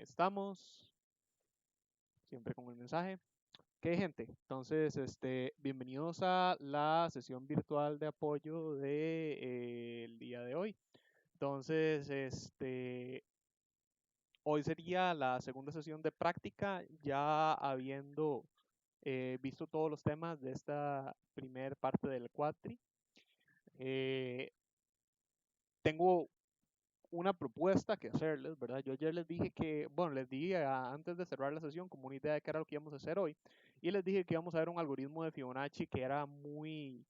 Estamos siempre con el mensaje. ¿Qué gente? Entonces, bienvenidos a la sesión virtual de apoyo de, el día de hoy. Entonces, hoy sería la segunda sesión de práctica, ya habiendo visto todos los temas de esta primer parte del cuatri. Tengo una propuesta que hacerles, ¿verdad? Yo ayer les dije que, bueno, les di antes de cerrar la sesión como una idea de qué era lo que íbamos a hacer hoy, y les dije que íbamos a ver un algoritmo de Fibonacci que era muy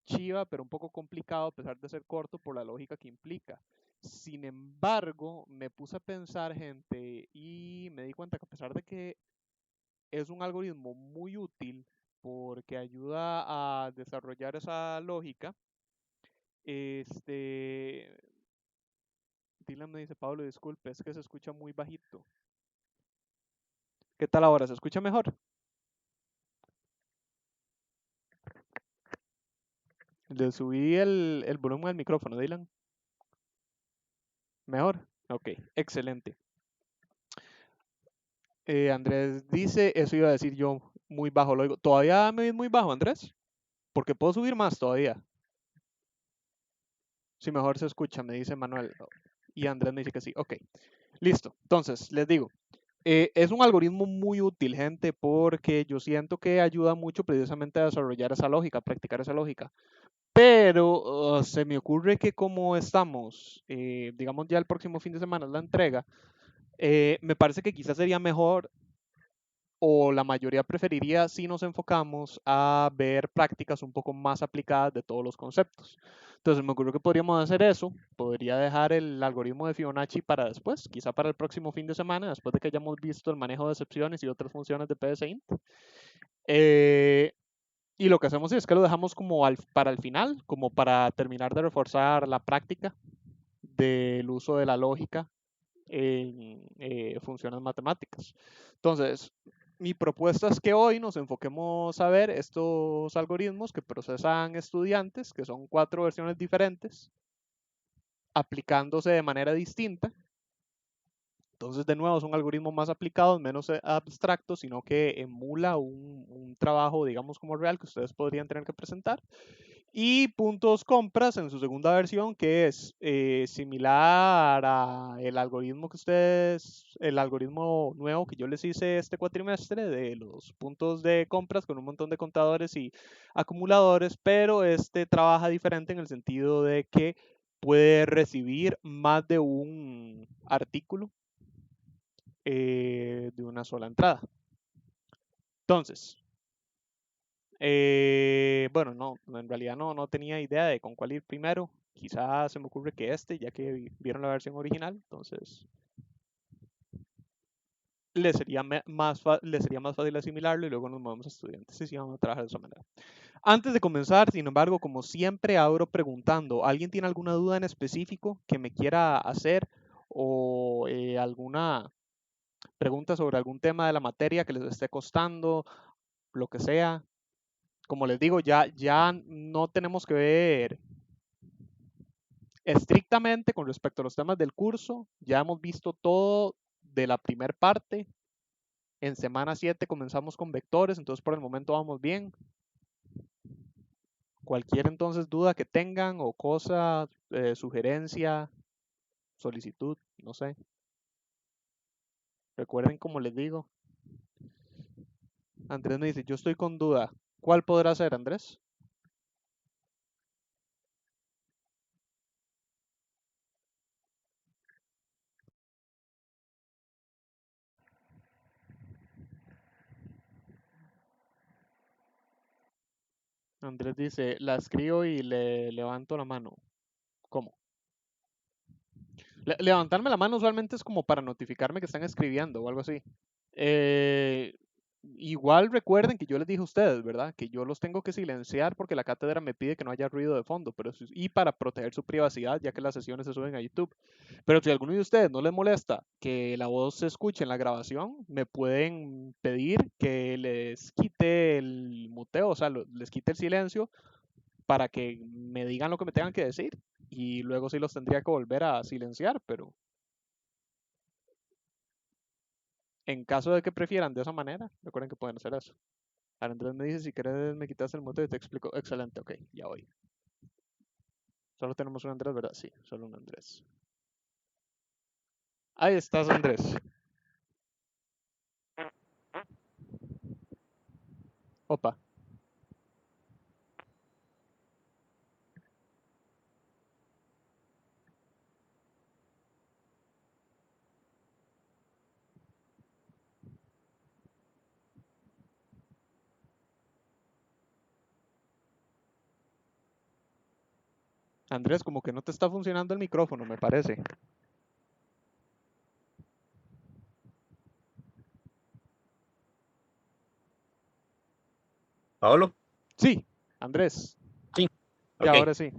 chiva, pero un poco complicado a pesar de ser corto por la lógica que implica. Sin embargo, me puse a pensar, gente, y me di cuenta que a pesar de que es un algoritmo muy útil porque ayuda a desarrollar esa lógica, este, Dylan me dice, Pablo, disculpe, es que se escucha muy bajito. ¿Qué tal ahora? ¿Se escucha mejor? Le subí el volumen del micrófono, Dylan. ¿Mejor? Ok, excelente. Andrés dice, eso iba a decir yo, muy bajo, lo digo. ¿Todavía me ves muy bajo, Andrés? Porque puedo subir más todavía. Si mejor se escucha, me dice Manuel. Y Andrés me dice que sí. Ok, listo. Entonces, les digo, es un algoritmo muy útil, gente, porque yo siento que ayuda mucho precisamente a desarrollar esa lógica, a practicar esa lógica. Pero se me ocurre que como estamos, digamos ya el próximo fin de semana es la entrega, me parece que quizás sería mejor o la mayoría preferiría si nos enfocamos a ver prácticas un poco más aplicadas de todos los conceptos. Entonces me ocurrió que podríamos hacer eso, podría dejar el algoritmo de Fibonacci para después, quizá para el próximo fin de semana, después de que hayamos visto el manejo de excepciones y otras funciones de PSINT. Y lo que hacemos es que lo dejamos como para el final, como para terminar de reforzar la práctica del uso de la lógica en funciones matemáticas. Entonces, mi propuesta es que hoy nos enfoquemos a ver estos algoritmos que procesan estudiantes, que son 4 versiones diferentes, aplicándose de manera distinta. Entonces, de nuevo, son algoritmos más aplicados, menos abstractos, sino que emula un trabajo, digamos, como real que ustedes podrían tener que presentar. Y puntos compras en su segunda versión, que es similar a el algoritmo que ustedes, el algoritmo nuevo que yo les hice este cuatrimestre de los puntos de compras con un montón de contadores y acumuladores, pero este trabaja diferente en el sentido de que puede recibir más de un artículo de una sola entrada. Entonces, bueno, no, en realidad no tenía idea de con cuál ir primero. Quizás se me ocurre que ya que vieron la versión original, entonces les sería más fácil asimilarlo y luego nos movemos a estudiantes y sí vamos a trabajar de esa manera. Antes de comenzar, sin embargo, como siempre, abro preguntando, ¿alguien tiene alguna duda en específico que me quiera hacer o alguna pregunta sobre algún tema de la materia que les esté costando, lo que sea? Como les digo, ya no tenemos que ver estrictamente con respecto a los temas del curso. Ya hemos visto todo de la primera parte. En semana 7 comenzamos con vectores, entonces por el momento vamos bien. Cualquier entonces duda que tengan o cosa, sugerencia, solicitud, no sé. Recuerden, como les digo, Andrés me dice, yo estoy con duda. ¿Cuál podrá ser, Andrés? Andrés dice, la escribo y le levanto la mano. ¿Cómo? Levantarme la mano usualmente es como para notificarme que están escribiendo o algo así. Eh, Igual recuerden que yo les dije a ustedes, ¿verdad? Que yo los tengo que silenciar porque la cátedra me pide que no haya ruido de fondo, pero y para proteger su privacidad, ya que las sesiones se suben a YouTube. Pero si a alguno de ustedes no les molesta que la voz se escuche en la grabación, me pueden pedir que les quite el muteo, o sea, les quite el silencio para que me digan lo que me tengan que decir y luego sí los tendría que volver a silenciar, pero En caso de que prefieran de esa manera, recuerden que pueden hacer eso. Andrés me dice, si quieres me quitas el mute y te explico. Excelente, ok, ya voy. Solo tenemos un Andrés, ¿verdad? Sí, solo un Andrés. Ahí estás, Andrés. Opa. Andrés, como que no te está funcionando el micrófono, me parece. Pablo, Sí, Andrés. sí, Ya, ok. ahora sí.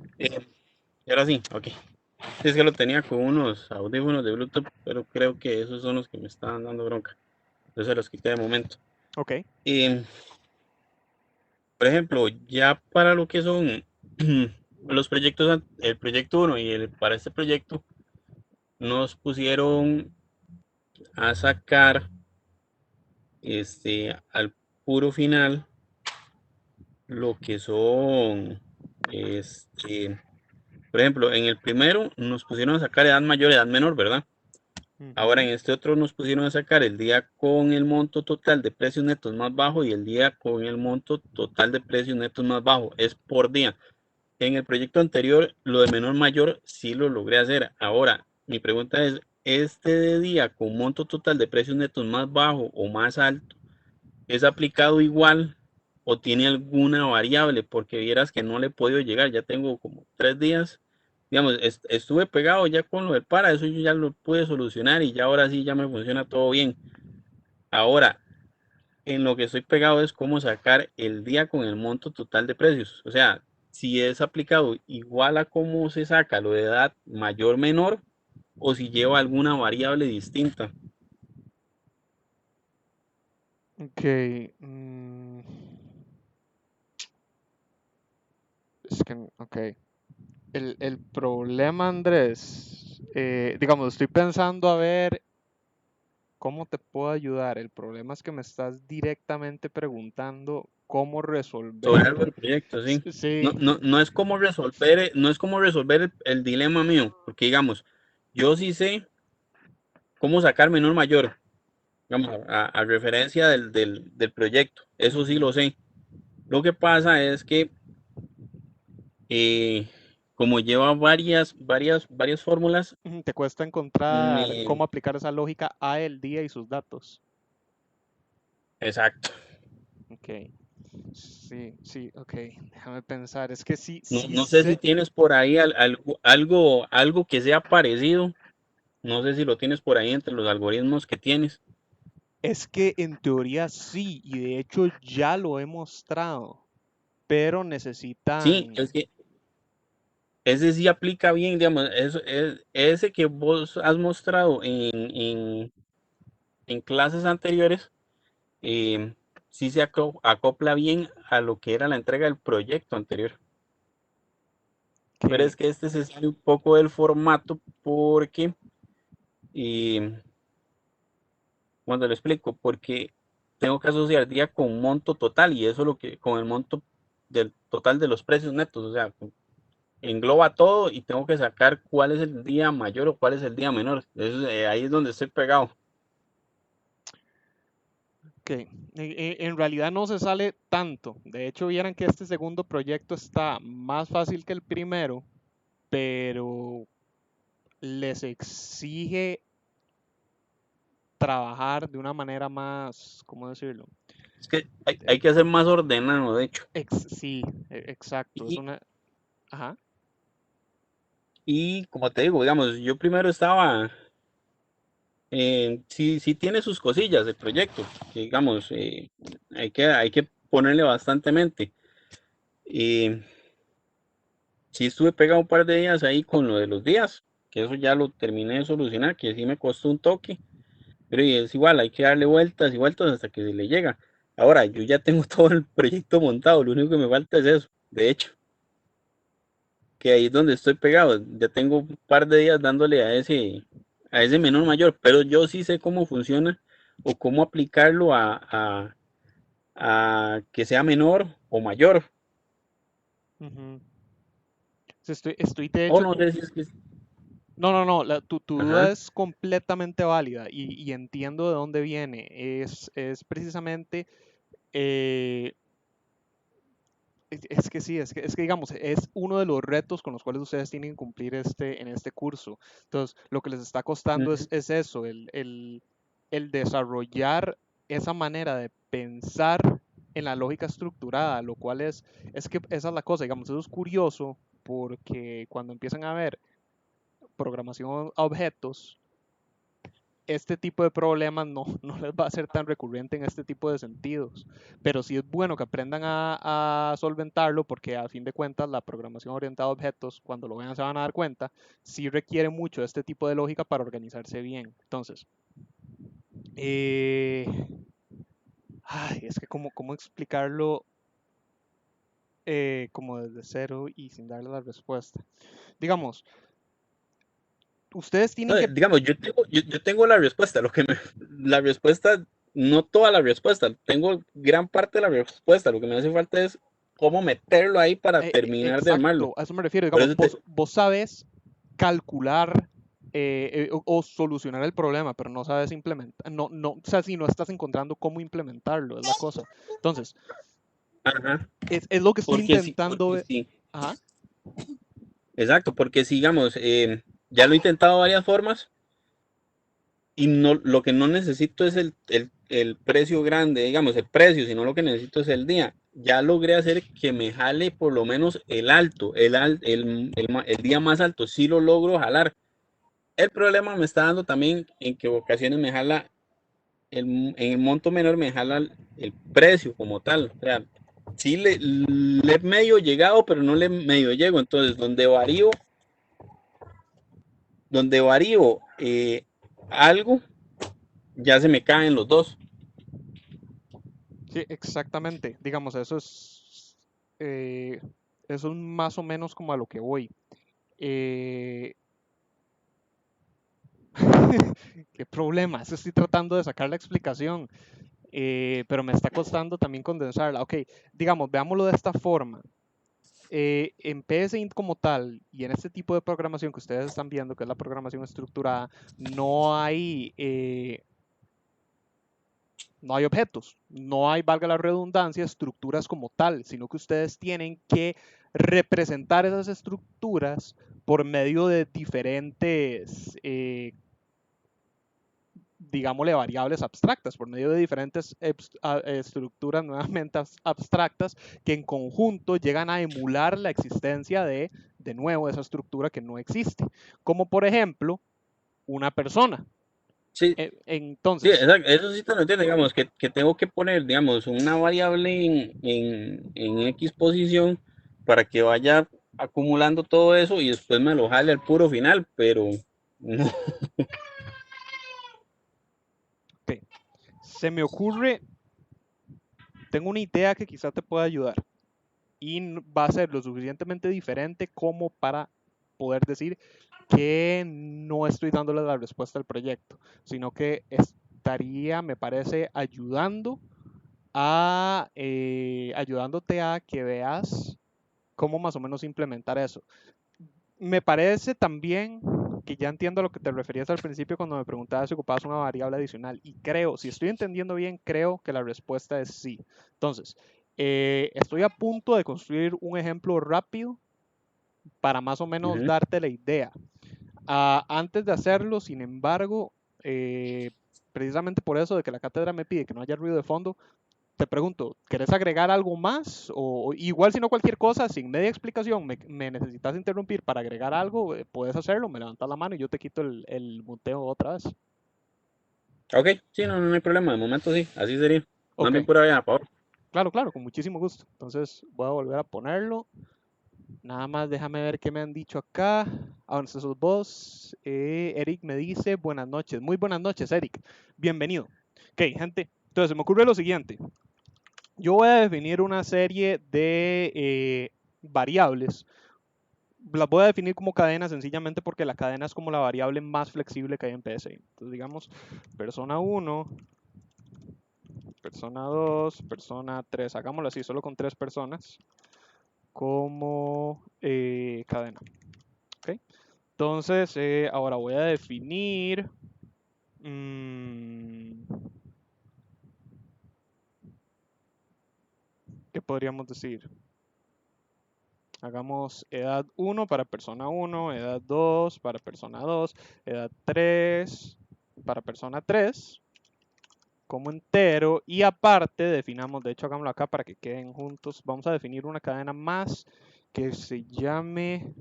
Y ahora sí, ok. Sí, es que lo tenía con unos audífonos de Bluetooth, pero creo que esos son los que me estaban dando bronca. Entonces los quité de momento. Ok. Y, por ejemplo, ya para lo que son los proyectos, el proyecto uno y para este proyecto, nos pusieron a sacar al puro final lo que son, por ejemplo, en el primero nos pusieron a sacar edad mayor, edad menor, ¿verdad? Ahora Ujú. en este otro nos pusieron a sacar el día con el monto total de precios netos más bajo y el día con el monto total de precios netos más bajo. Es por día. En el proyecto anterior, lo de menor mayor sí lo logré hacer. Ahora, mi pregunta es, ¿este de día con monto total de precios netos más bajo o más alto es aplicado igual o tiene alguna variable? Porque vieras que no le he podido llegar. Ya tengo como 3 días. Digamos, estuve pegado ya con lo del para, eso yo ya lo pude solucionar y ya ahora sí ya me funciona todo bien. Ahora, en lo que estoy pegado es cómo sacar el día con el monto total de precios. O sea, si es aplicado igual a cómo se saca lo de edad mayor menor o si lleva alguna variable distinta. Ok. Es que, ok. El problema, Andrés, digamos, estoy pensando a ver cómo te puedo ayudar. El problema es que me estás directamente preguntando cómo Sobre resolver. algo del proyecto, sí. No, Sí, no, no es como resolver, no es como resolver el dilema mío, porque digamos, yo sí sé cómo sacar menor mayor, digamos, a referencia del proyecto, eso sí lo ujú. sé. Lo que pasa es que eh, como lleva varias fórmulas, Te cuesta encontrar me... cómo aplicar esa lógica a el día y sus datos. Exacto. Ok. Sí, sí, ok. Déjame pensar. Es que sí, No, sí no sé si sé. tienes por ahí algo que sea parecido. No sé si lo tienes por ahí entre los algoritmos que tienes. Es que en teoría sí, y de hecho ya lo he mostrado, pero Sí, necesitan. es que ese sí aplica bien, digamos, ese que vos has mostrado en clases anteriores, eh, sí se acopla bien a lo que era la entrega del proyecto anterior. Pero Ok. es que este se sale un poco del formato porque, eh, cuando lo explico, porque tengo que asociar día con monto total y eso es lo que, con el monto del total de los precios netos, o sea, engloba todo y tengo que sacar cuál es el día mayor o cuál es el día menor. Ahí es donde estoy pegado. Ok, en realidad no se sale tanto. De hecho, vieran que este segundo proyecto está más fácil que el primero, pero les exige trabajar de una manera más, ¿cómo decirlo? Es que hay Eh, que hacer más ordenado, de hecho. sí, exacto. Es Y, una, ajá. y como te digo, digamos, yo primero estaba, sí, sí tiene sus cosillas el proyecto, que digamos, hay que ponerle bastante mente. Y sí estuve pegado un par de días ahí con lo de los días, que eso ya lo terminé de solucionar, que sí me costó un toque, pero y es igual, hay que darle vueltas y vueltas hasta que se le llega. Ahora, yo ya tengo todo el proyecto montado, lo único que me falta es eso, de hecho, que ahí es donde estoy pegado. Ya tengo un par de días dándole a ese menor mayor, pero yo sí sé cómo funciona o cómo aplicarlo a que sea menor o mayor. Ujú. Sí, estoy de O hecho, no sé si es que... no, tu duda Ajá. es completamente válida y entiendo de dónde viene. Es precisamente, eh, es que sí, es que digamos, es uno de los retos con los cuales ustedes tienen que cumplir en este curso. Entonces, lo que les está costando Ujú. es eso, el desarrollar esa manera de pensar en la lógica estructurada, lo cual es que esa es la cosa, digamos, eso es curioso porque cuando empiezan a ver programación a objetos, este tipo de problemas no les va a ser tan recurrente en este tipo de sentidos, pero sí es bueno que aprendan a solventarlo porque a fin de cuentas la programación orientada a objetos, cuando lo vean se van a dar cuenta, sí requiere mucho de este tipo de lógica para organizarse bien. Entonces, eh, es que cómo explicarlo como desde cero y sin darle la respuesta. Digamos, ustedes tienen No, que... digamos, yo tengo la respuesta, la respuesta, no toda la respuesta, tengo gran parte de la respuesta, lo que me hace falta es cómo meterlo ahí para terminar de armarlo. Exacto, a eso me refiero. Por Digamos, eso te, vos sabes calcular o solucionar el problema, pero no sabes implementar. O sea, si no estás encontrando cómo implementarlo, es la cosa. Entonces, ajá, es lo que estoy intentando. porque sí, Ajá. exacto, porque sigamos, ya lo he intentado de varias formas y no, lo que no necesito es el precio grande, digamos, el precio, sino lo que necesito es el día. Ya logré hacer que me jale por lo menos el alto, el día más alto, sí lo logro jalar. El problema me está dando también en que ocasiones me jala, en el monto menor me jala el precio como tal. O sea, sí le he medio llegado, pero no le medio llego. Entonces, donde varío algo, ya se me caen los dos. Sí, exactamente. Digamos, eh, eso es más o menos como a lo que voy. Eh, ¿Qué problemas? Estoy tratando de sacar la explicación. Pero me está costando también condensarla. Ok, digamos, veámoslo de esta forma. En PSINT como tal y en este tipo de programación que ustedes están viendo, que es la programación estructurada, no hay objetos, no hay, valga la redundancia, estructuras como tal, sino que ustedes tienen que representar esas estructuras por medio de diferentes digámosle, variables abstractas, por medio de diferentes estructuras nuevamente abstractas que en conjunto llegan a emular la existencia de nuevo, esa estructura que no existe. Como por ejemplo, una persona. Sí, sí, Entonces, eso sí te lo entiendo, digamos, que tengo que poner, digamos, una variable en X posición para que vaya acumulando todo eso y después me lo jale al puro final, pero no. okay, se me ocurre, tengo una idea que quizá te pueda ayudar y va a ser lo suficientemente diferente como para poder decir que no estoy dándole la respuesta al proyecto, sino que estaría, me parece, ayudándote a que veas cómo más o menos implementar eso. Me parece también que ya entiendo a lo que te referías al principio cuando me preguntabas si ocupabas una variable adicional. Y creo, si estoy entendiendo bien, creo que la respuesta es sí. Entonces, estoy a punto de construir un ejemplo rápido para más o menos Ujú. darte la idea. Antes de hacerlo, sin embargo, eh, precisamente por eso de que la cátedra me pide que no haya ruido de fondo, te pregunto, ¿querés agregar algo más? O igual si no cualquier cosa, sin media explicación, me necesitas interrumpir para agregar algo, puedes hacerlo, me levantas la mano y yo te quito el muteo otra vez. Ok, sí, no, no hay problema, de momento sí, así sería. Más Ok, bien pura vida, por favor. claro, claro, con muchísimo gusto. Entonces voy a volver a ponerlo. Nada más déjame ver qué me han dicho acá. Ahora sos vos. Eric me dice buenas noches. Muy buenas noches, Eric. Bienvenido. Ok, gente. Entonces se me ocurre lo siguiente. Yo voy a definir una serie de variables. Las voy a definir como cadena sencillamente porque la cadena es como la variable más flexible que hay en PSI. Entonces digamos, persona 1 persona 2, persona 3. Hagámoslo así, solo con 3 personas como cadena. ¿Ok? Entonces, ahora voy a definir... ¿qué podríamos decir? Hagamos edad 1 para persona 1, edad 2 para persona 2, edad 3 para persona 3 como entero y aparte definamos, de hecho hagámoslo acá para que queden juntos, vamos a definir una cadena más que se llame,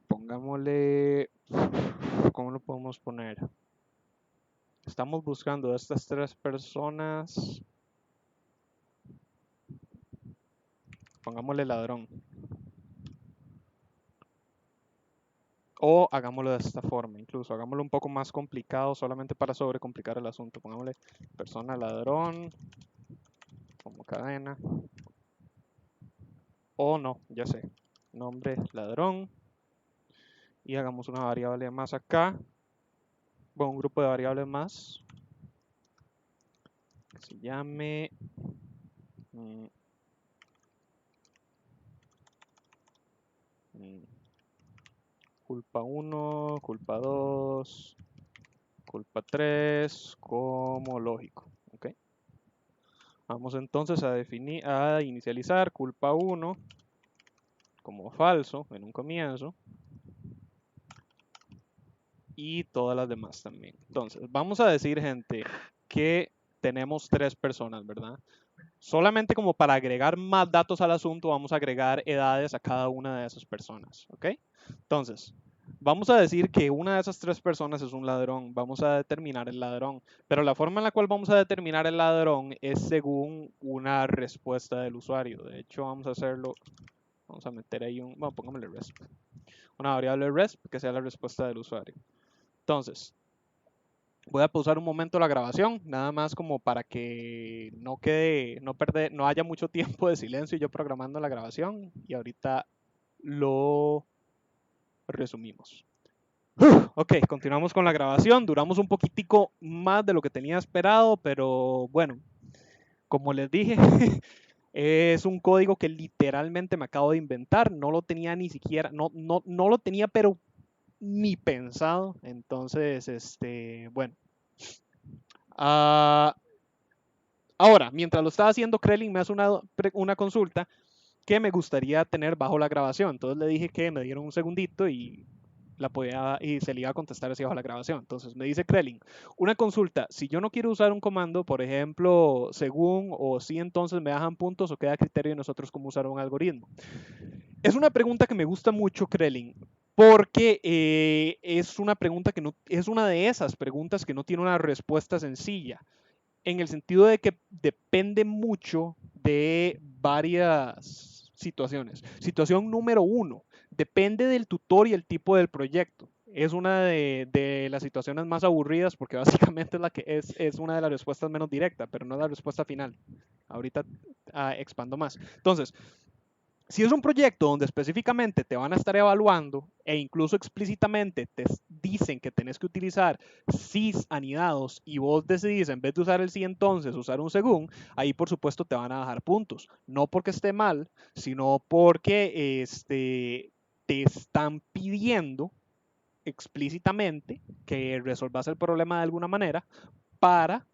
pongámosle, ¿cómo lo podemos poner? Estamos buscando a estas 3 personas, pongámosle ladrón. O hagámoslo de esta forma, incluso hagámoslo un poco más complicado solamente para sobrecomplicar el asunto. Pongámosle persona ladrón como cadena. O no, ya sé, nombre ladrón. Y hagamos una variable más acá. Bueno, un grupo de variables más. Que se llame... culpa 1, culpa 2, culpa 3 como lógico. ¿Ok? Vamos entonces a definir, a inicializar culpa 1 como falso en un comienzo. Y todas las demás también. Entonces, vamos a decir, gente, que tenemos 3 personas, ¿verdad? Solamente como para agregar más datos al asunto, vamos a agregar edades a cada una de esas personas, ¿ok? Entonces, vamos a decir que una de esas 3 personas es un ladrón. Vamos a determinar el ladrón. Pero la forma en la cual vamos a determinar el ladrón es según una respuesta del usuario. De hecho, vamos a hacerlo, vamos a meter ahí un, bueno, pongámosle resp. Una variable resp que sea la respuesta del usuario. Entonces, voy a pausar un momento la grabación, nada más como para que no quede, no haya mucho tiempo de silencio yo programando la grabación y ahorita lo resumimos. Ok, continuamos con la grabación, duramos un poquitico más de lo que tenía esperado, pero bueno, como les dije, es un código que literalmente me acabo de inventar, no lo tenía ni siquiera, no lo tenía pero ni pensado, entonces, bueno. Ahora, mientras lo estaba haciendo, Krelin me hace una consulta que me gustaría tener bajo la grabación. Entonces le dije que me dieron un segundito y se le iba a contestar así bajo la grabación. Entonces me dice Krelin, una consulta, si yo no quiero usar un comando, por ejemplo, según o si entonces me dejan puntos o queda a criterio de nosotros cómo usar un algoritmo. Es una pregunta que me gusta mucho, Krelin, porque es una pregunta que no, es una de esas preguntas que no tiene una respuesta sencilla en el sentido de que depende mucho de varias situaciones. Situación número 1, depende del tutor y el tipo del proyecto. Es una de las situaciones más aburridas porque básicamente es, la que es una de las respuestas menos directas, pero no es la respuesta final. Ahorita expando más. Entonces, si es un proyecto donde específicamente te van a estar evaluando e incluso explícitamente te dicen que tenés que utilizar sys anidados y vos decidís en vez de usar el sí entonces usar un según, ahí por supuesto te van a bajar puntos. No porque esté mal, sino porque te están pidiendo explícitamente que resolvas el problema de alguna manera para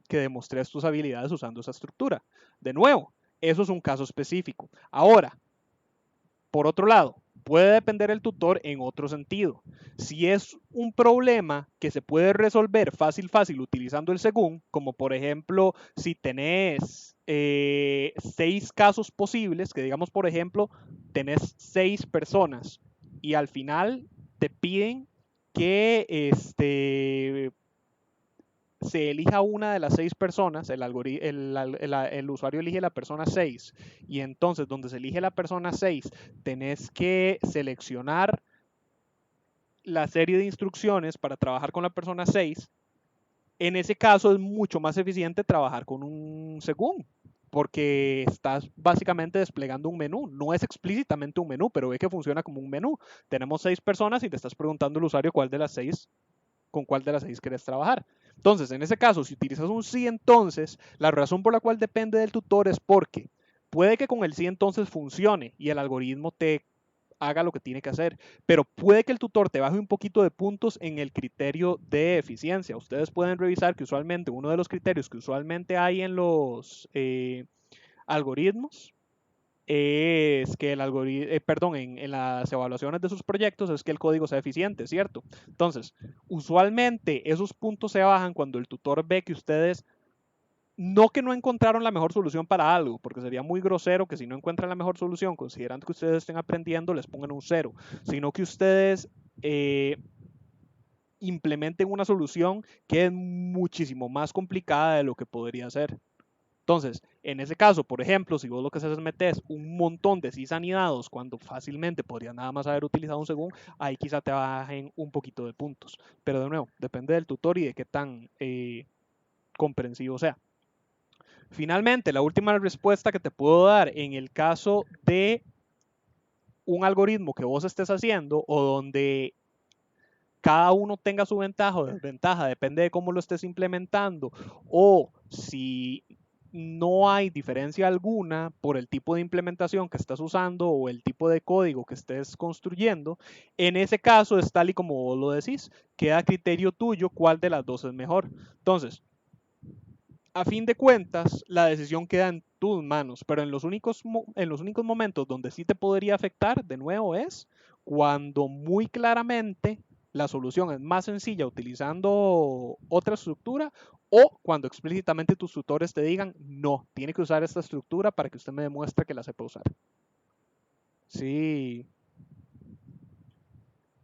que demostres tus habilidades usando esa estructura. De nuevo, eso es un caso específico. Ahora, por otro lado, puede depender el tutor en otro sentido. Si es un problema que se puede resolver fácil utilizando el según, como por ejemplo si tenés 6 casos posibles, que digamos por ejemplo tenés 6 personas y al final te piden que se elija una de las 6 personas, el usuario elige la persona 6 y entonces donde se elige la persona 6 tenés que seleccionar la serie de instrucciones para trabajar con la persona 6. En ese caso es mucho más eficiente trabajar con un según, porque estás básicamente desplegando un menú. No es explícitamente un menú, pero ve que funciona como un menú. Tenemos 6 personas y te estás preguntando al usuario cuál de las 6, con cuál de las 6 querés trabajar. Entonces, en ese caso, si utilizas un sí entonces, la razón por la cual depende del tutor es porque puede que con el sí entonces funcione y el algoritmo te haga lo que tiene que hacer, pero puede que el tutor te baje un poquito de puntos en el criterio de eficiencia. Ustedes pueden revisar que usualmente uno de los criterios que usualmente hay en los algoritmos es que el algoritmo, perdón, en las evaluaciones de sus proyectos es que el código sea eficiente, ¿cierto? Entonces, usualmente esos puntos se bajan cuando el tutor ve que ustedes no que no encontraron la mejor solución para algo, porque sería muy grosero que si no encuentran la mejor solución, considerando que ustedes estén aprendiendo, les pongan un cero, sino que ustedes eh, implementen una solución que es muchísimo más complicada de lo que podría ser. Entonces, en ese caso, por ejemplo, si vos lo que haces es metes un montón de sys anidados cuando fácilmente podrías nada más haber utilizado un según, ahí quizá te bajen un poquito de puntos. Pero de nuevo, depende del tutor y de qué tan comprensivo sea. Finalmente, la última respuesta que te puedo dar en el caso de un algoritmo que vos estés haciendo o donde cada uno tenga su ventaja o desventaja, depende de cómo lo estés implementando, o si no hay diferencia alguna por el tipo de implementación que estás usando o el tipo de código que estés construyendo, en ese caso es tal y como vos lo decís, queda a criterio tuyo cuál de las dos es mejor. Entonces, a fin de cuentas, la decisión queda en tus manos, pero en los únicos momentos donde sí te podría afectar, de nuevo, es cuando muy claramente la solución es más sencilla utilizando otra estructura o cuando explícitamente tus tutores te digan, no, tiene que usar esta estructura para que usted me demuestre que la sepa usar. Sí,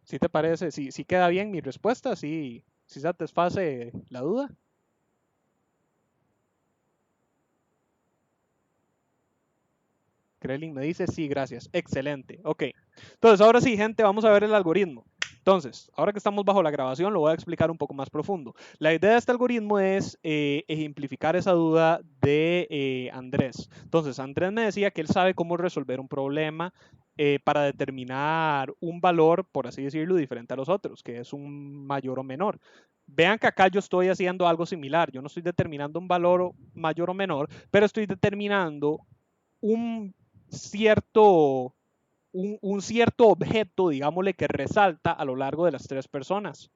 sí te parece, sí, sí queda bien mi respuesta, sí, sí satisface la duda. Krelin me dice, sí, gracias. Excelente. Ok. Entonces, ahora sí, gente, vamos a ver el algoritmo. Entonces, ahora que estamos bajo la grabación, lo voy a explicar un poco más profundo. La idea de este algoritmo es ejemplificar esa duda de Andrés. Entonces, Andrés me decía que él sabe cómo resolver un problema para determinar un valor, por así decirlo, diferente a los otros, que es un mayor o menor. Vean que acá yo estoy haciendo algo similar. Yo no estoy determinando un valor mayor o menor, pero estoy determinando un cierto, un cierto objeto, digámosle, que resalta a lo largo de las tres personas.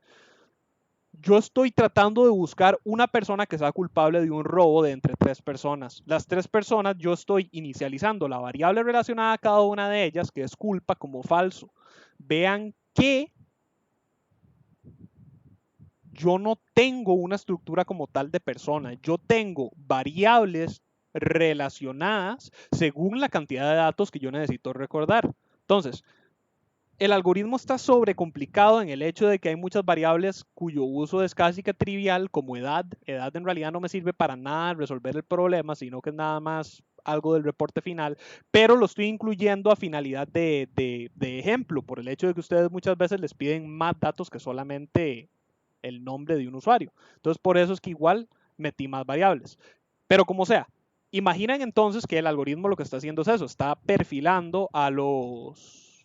Yo estoy tratando de buscar una persona que sea culpable de un robo de entre tres personas. Las tres personas, yo estoy inicializando la variable relacionada a cada una de ellas, que es culpa, como falso. Vean que yo no tengo una estructura como tal de persona. Yo tengo variables relacionadas según la cantidad de datos que yo necesito recordar. Entonces, el algoritmo está sobrecomplicado en el hecho de que hay muchas variables cuyo uso es casi que trivial, como edad. Edad en realidad no me sirve para nada resolver el problema, sino que es nada más algo del reporte final, pero lo estoy incluyendo a finalidad de ejemplo, por el hecho de que ustedes muchas veces les piden más datos que solamente el nombre de un usuario. Entonces, por eso es que igual metí más variables. Pero como sea, imaginen entonces que el algoritmo lo que está haciendo es eso, está perfilando a los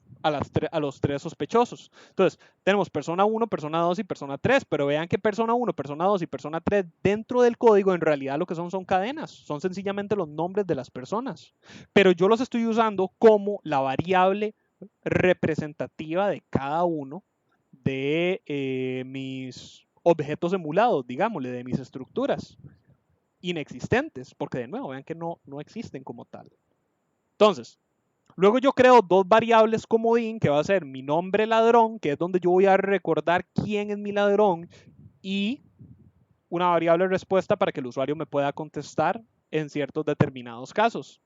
tres sospechosos. Entonces, tenemos persona 1, persona 2 y persona 3, pero vean que persona 1, persona 2 y persona 3 dentro del código en realidad lo que son cadenas, son sencillamente los nombres de las personas. Pero yo los estoy usando como la variable representativa de cada uno de mis objetos emulados, digámosle, de mis estructuras inexistentes, porque de nuevo, vean que no existen como tal. Entonces, luego yo creo dos variables comodín, que va a ser mi nombre ladrón, que es donde yo voy a recordar quién es mi ladrón, y una variable respuesta para que el usuario me pueda contestar en ciertos determinados casos.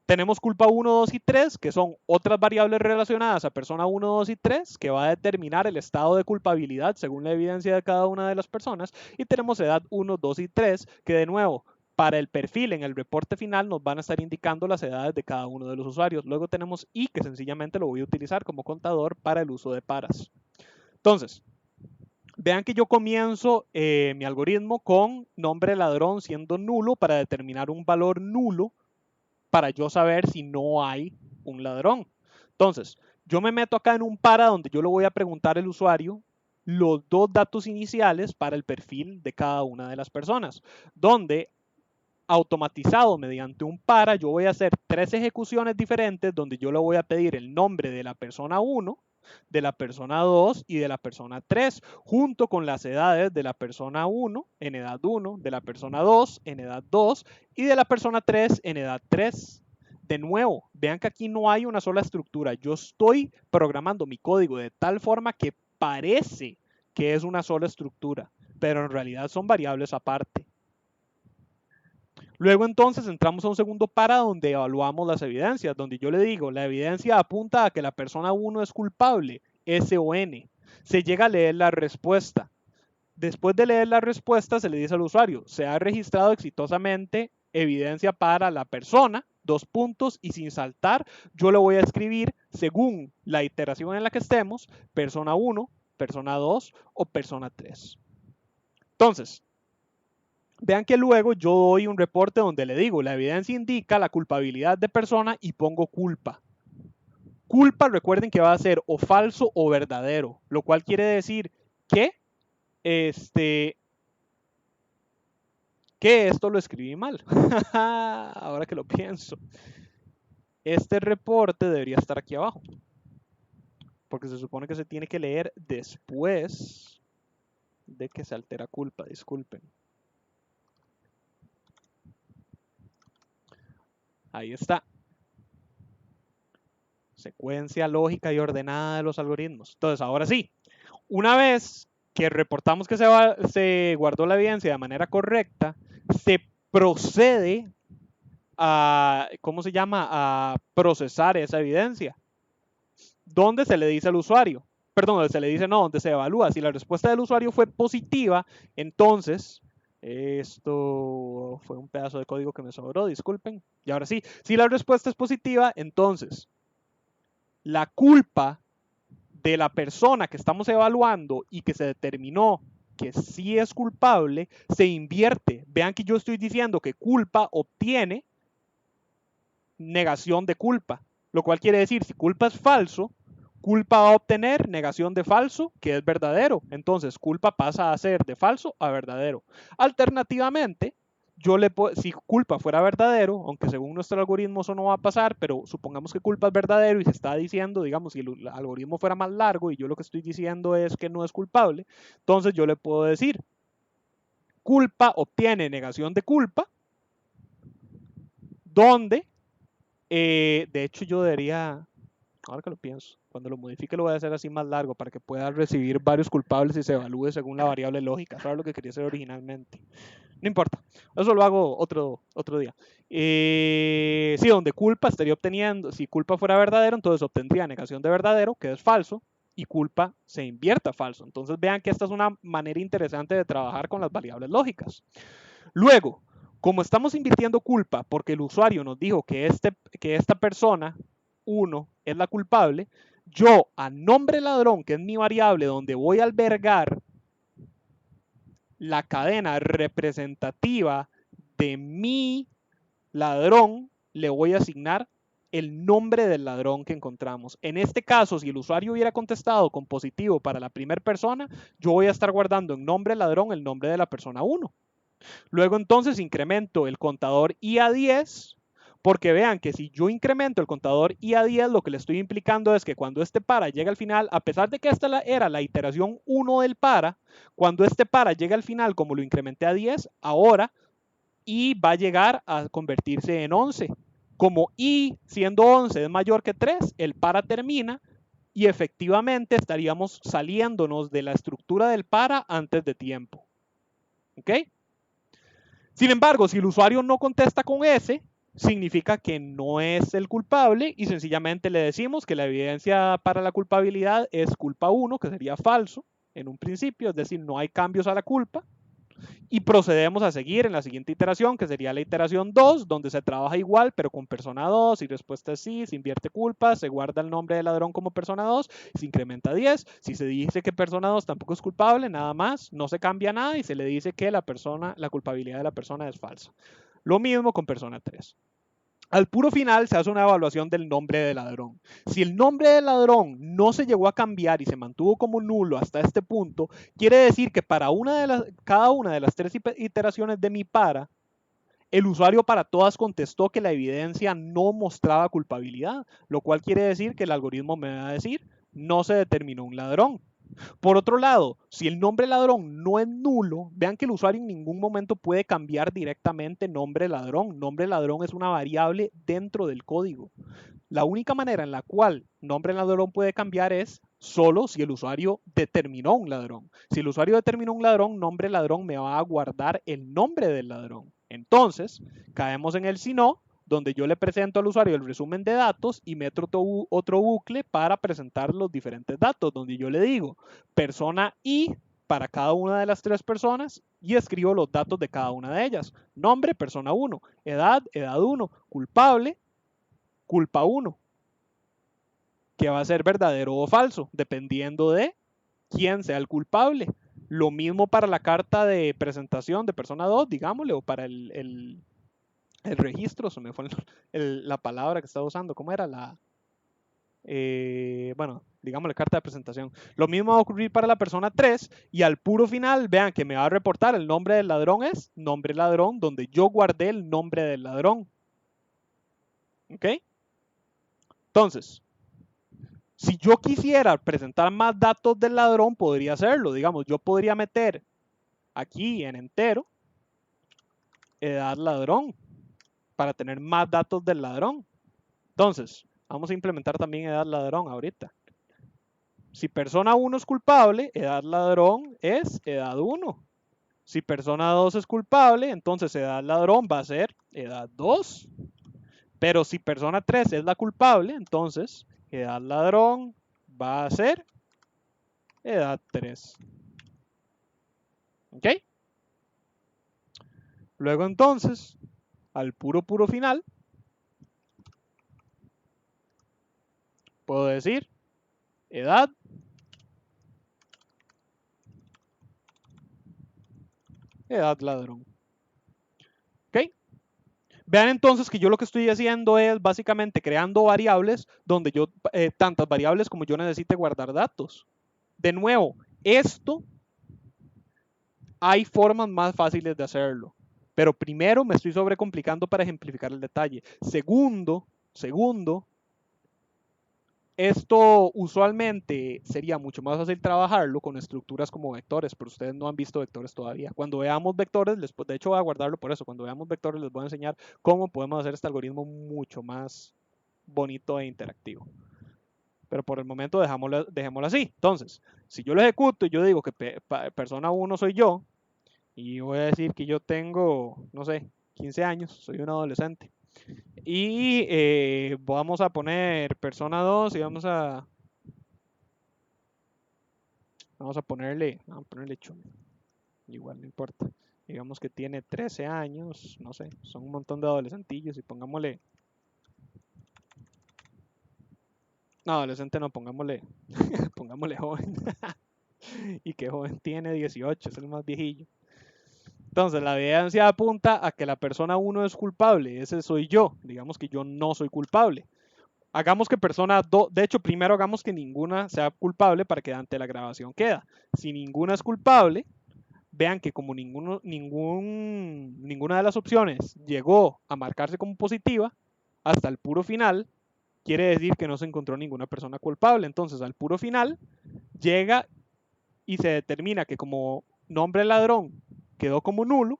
Tenemos culpa 1, 2 y 3, que son otras variables relacionadas a persona 1, 2 y 3, que va a determinar el estado de culpabilidad según la evidencia de cada una de las personas. Y tenemos edad 1, 2 y 3, que de nuevo, para el perfil en el reporte final nos van a estar indicando las edades de cada uno de los usuarios. Luego tenemos I, que sencillamente lo voy a utilizar como contador para el uso de paras. Entonces, vean que yo comienzo mi algoritmo con nombre ladrón siendo nulo para determinar un valor nulo para yo saber si no hay un ladrón. Entonces, yo me meto acá en un para donde yo le voy a preguntar al usuario los dos datos iniciales para el perfil de cada una de las personas, donde automatizado mediante un para, yo voy a hacer 3 ejecuciones diferentes donde yo le voy a pedir el nombre de la persona 1, de la persona 2 y de la persona 3, junto con las edades de la persona 1 en edad 1, de la persona 2 en edad 2 y de la persona 3 en edad 3. De nuevo, vean que aquí no hay una sola estructura. Yo estoy programando mi código de tal forma que parece que es una sola estructura, pero en realidad son variables aparte. Luego entonces entramos a un segundo para donde evaluamos las evidencias, donde yo le digo, la evidencia apunta a que la persona 1 es culpable, S o N. Se llega a leer la respuesta. Después de leer la respuesta se le dice al usuario, se ha registrado exitosamente evidencia para la persona, 2 puntos, y sin saltar, yo le voy a escribir según la iteración en la que estemos, persona 1, persona 2 o persona 3. Entonces, vean que luego yo doy un reporte donde le digo, la evidencia indica la culpabilidad de persona y pongo culpa. Culpa, recuerden que va a ser o falso o verdadero, lo cual quiere decir que, que esto lo escribí mal. Ahora que lo pienso. Este reporte debería estar aquí abajo, porque se supone que se tiene que leer después de que se altera culpa, disculpen. Ahí está. Secuencia lógica y ordenada de los algoritmos. Entonces, ahora sí, una vez que reportamos que se guardó la evidencia de manera correcta, se procede a, ¿cómo se llama? A procesar esa evidencia. ¿Dónde se le dice al usuario? Perdón, donde se le dice no, donde se evalúa. Si la respuesta del usuario fue positiva, entonces, esto fue un pedazo de código que me sobró, disculpen. Y ahora sí, si la respuesta es positiva, entonces la culpa de la persona que estamos evaluando y que se determinó que sí es culpable, se invierte. Vean que yo estoy diciendo que culpa obtiene negación de culpa, lo cual quiere decir, si culpa es falso, culpa va a obtener negación de falso, que es verdadero. Entonces, culpa pasa a ser de falso a verdadero. Alternativamente, si culpa fuera verdadero, aunque según nuestro algoritmo eso no va a pasar, pero supongamos que culpa es verdadero y se está diciendo, digamos, si el algoritmo fuera más largo y yo lo que estoy diciendo es que no es culpable, entonces yo le puedo decir, culpa obtiene negación de culpa, donde, de hecho yo debería, ahora que lo pienso, cuando lo modifique lo voy a hacer así más largo para que pueda recibir varios culpables y se evalúe según la variable lógica. Eso era lo que quería hacer originalmente. No importa, eso lo hago otro día. Sí, donde culpa estaría obteniendo, si culpa fuera verdadero, entonces obtendría negación de verdadero, que es falso, y culpa se invierta a falso. Entonces vean que esta es una manera interesante de trabajar con las variables lógicas. Luego, como estamos invirtiendo culpa porque el usuario nos dijo que esta persona, 1, es la culpable, yo a nombre ladrón, que es mi variable donde voy a albergar la cadena representativa de mi ladrón, le voy a asignar el nombre del ladrón que encontramos. En este caso, si el usuario hubiera contestado con positivo para la primera persona, yo voy a estar guardando en nombre ladrón el nombre de la persona 1. Luego entonces incremento el contador I a 10, porque vean que si yo incremento el contador I a 10, lo que le estoy implicando es que cuando este para llega al final, a pesar de que esta era la iteración 1 del para, cuando este para llega al final, como lo incrementé a 10, ahora I va a llegar a convertirse en 11. Como I siendo 11 es mayor que 3, el para termina y efectivamente estaríamos saliéndonos de la estructura del para antes de tiempo. ¿Ok? Sin embargo, si el usuario no contesta con S, significa que no es el culpable y sencillamente le decimos que la evidencia para la culpabilidad es culpa 1, que sería falso en un principio, es decir, no hay cambios a la culpa. Y procedemos a seguir en la siguiente iteración, que sería la iteración 2, donde se trabaja igual, pero con persona 2, y respuesta es sí, se invierte culpa, se guarda el nombre del ladrón como persona 2, se incrementa a 10, si se dice que persona 2 tampoco es culpable, nada más, no se cambia nada y se le dice que la culpabilidad de la persona es falsa. Lo mismo con persona 3. Al puro final se hace una evaluación del nombre del ladrón. Si el nombre del ladrón no se llegó a cambiar y se mantuvo como nulo hasta este punto, quiere decir que para cada una de las 3 iteraciones de mi para, el usuario para todas contestó que la evidencia no mostraba culpabilidad, lo cual quiere decir que el algoritmo me va a decir no se determinó un ladrón. Por otro lado, si el nombre ladrón no es nulo, vean que el usuario en ningún momento puede cambiar directamente nombre ladrón. Nombre ladrón es una variable dentro del código. La única manera en la cual nombre ladrón puede cambiar es solo si el usuario determinó un ladrón. Si el usuario determinó un ladrón, nombre ladrón me va a guardar el nombre del ladrón. Entonces, caemos en el si no, donde yo le presento al usuario el resumen de datos y meto otro bucle para presentar los diferentes datos, donde yo le digo persona I para cada una de las 3 personas y escribo los datos de cada una de ellas. Nombre, persona 1, edad, edad 1, culpable, culpa 1, que va a ser verdadero o falso, dependiendo de quién sea el culpable. Lo mismo para la carta de presentación de persona 2, digámosle, o para el registro, se me fue la palabra que estaba usando, ¿cómo era? Bueno, digámosle carta de presentación. Lo mismo va a ocurrir para la persona 3 y al puro final, vean que me va a reportar el nombre del ladrón es nombre ladrón, donde yo guardé el nombre del ladrón. ¿Ok? Entonces, si yo quisiera presentar más datos del ladrón, podría hacerlo. Digamos, yo podría meter aquí en entero edad ladrón para tener más datos del ladrón. Entonces, vamos a implementar también edad ladrón ahorita. Si persona 1 es culpable, edad ladrón es edad 1. Si persona 2 es culpable, entonces edad ladrón va a ser edad 2. Pero si persona 3 es la culpable, entonces edad ladrón va a ser edad 3. ¿Ok? Luego entonces, al puro final, puedo decir edad ladrón. ¿Ok? Vean entonces que yo lo que estoy haciendo es básicamente creando variables donde yo, tantas variables como yo necesite guardar datos. De nuevo, esto hay formas más fáciles de hacerlo. Pero primero me estoy sobrecomplicando para ejemplificar el detalle. Segundo, esto usualmente sería mucho más fácil trabajarlo con estructuras como vectores, pero ustedes no han visto vectores todavía. Cuando veamos vectores, de hecho voy a guardarlo por eso, cuando veamos vectores les voy a enseñar cómo podemos hacer este algoritmo mucho más bonito e interactivo. Pero por el momento dejémoslo así. Entonces, si yo lo ejecuto y yo digo que persona 1 soy yo, y voy a decir que yo tengo, no sé, 15 años, soy un adolescente. Y vamos a poner persona 2 y vamos a ponerle Chumi. Igual no importa. Digamos que tiene 13 años, no sé, son un montón de adolescentillos y pongámosle... No, adolescente no, pongámosle joven. Y que joven tiene 18, es el más viejillo. Entonces, la evidencia apunta a que la persona 1 es culpable, ese soy yo. Digamos que yo no soy culpable. Hagamos que persona 2, de hecho, primero hagamos que ninguna sea culpable para que ante la grabación queda. Si ninguna es culpable, vean que como ninguna de las opciones llegó a marcarse como positiva, hasta el puro final, quiere decir que no se encontró ninguna persona culpable. Entonces, al puro final, llega y se determina que como nombre ladrón quedó como nulo,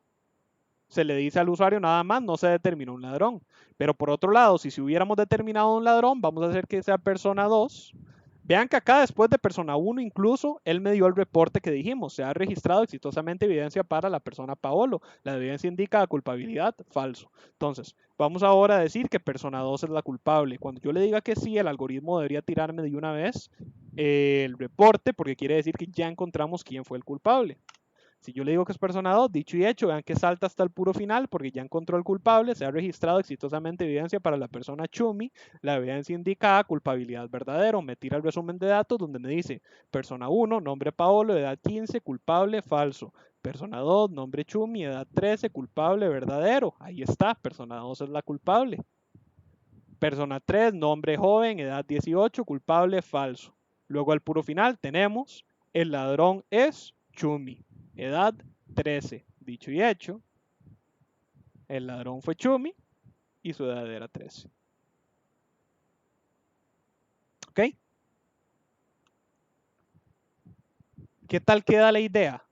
se le dice al usuario nada más, no se determinó un ladrón. Pero por otro lado, si hubiéramos determinado un ladrón, vamos a hacer que sea persona 2. Vean que acá después de persona 1 incluso, él me dio el reporte que dijimos, se ha registrado exitosamente evidencia para la persona Paolo. La evidencia indica culpabilidad, falso. Entonces, vamos ahora a decir que persona 2 es la culpable. Cuando yo le diga que sí, el algoritmo debería tirarme de una vez el reporte porque quiere decir que ya encontramos quién fue el culpable. Si yo le digo que es persona 2, dicho y hecho, vean que salta hasta el puro final porque ya encontró el culpable, se ha registrado exitosamente evidencia para la persona Chumi, la evidencia indica culpabilidad verdadero, me tira el resumen de datos donde me dice persona 1, nombre Paolo, edad 15, culpable, falso. Persona 2, nombre Chumi, edad 13, culpable, verdadero. Ahí está, persona 2 es la culpable. Persona 3, nombre joven, edad 18, culpable, falso. Luego al puro final tenemos, el ladrón es Chumi, edad 13. Dicho y hecho, el ladrón fue Chumi y su edad era 13. ¿Ok? ¿Qué tal queda la idea?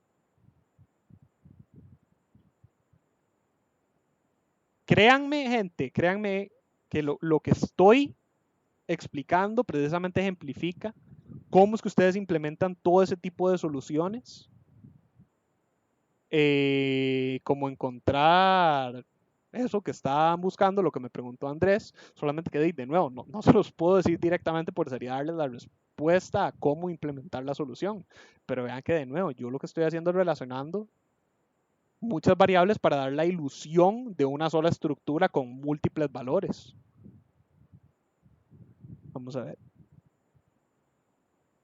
Créanme, gente, créanme que lo que estoy explicando precisamente ejemplifica cómo es que ustedes implementan todo ese tipo de soluciones. Como encontrar eso que estaban buscando, lo que me preguntó Andrés, solamente que de nuevo, no se los puedo decir directamente por sería darles la respuesta a cómo implementar la solución. Pero vean que de nuevo, yo lo que estoy haciendo es relacionando muchas variables para dar la ilusión de una sola estructura con múltiples valores. Vamos a ver.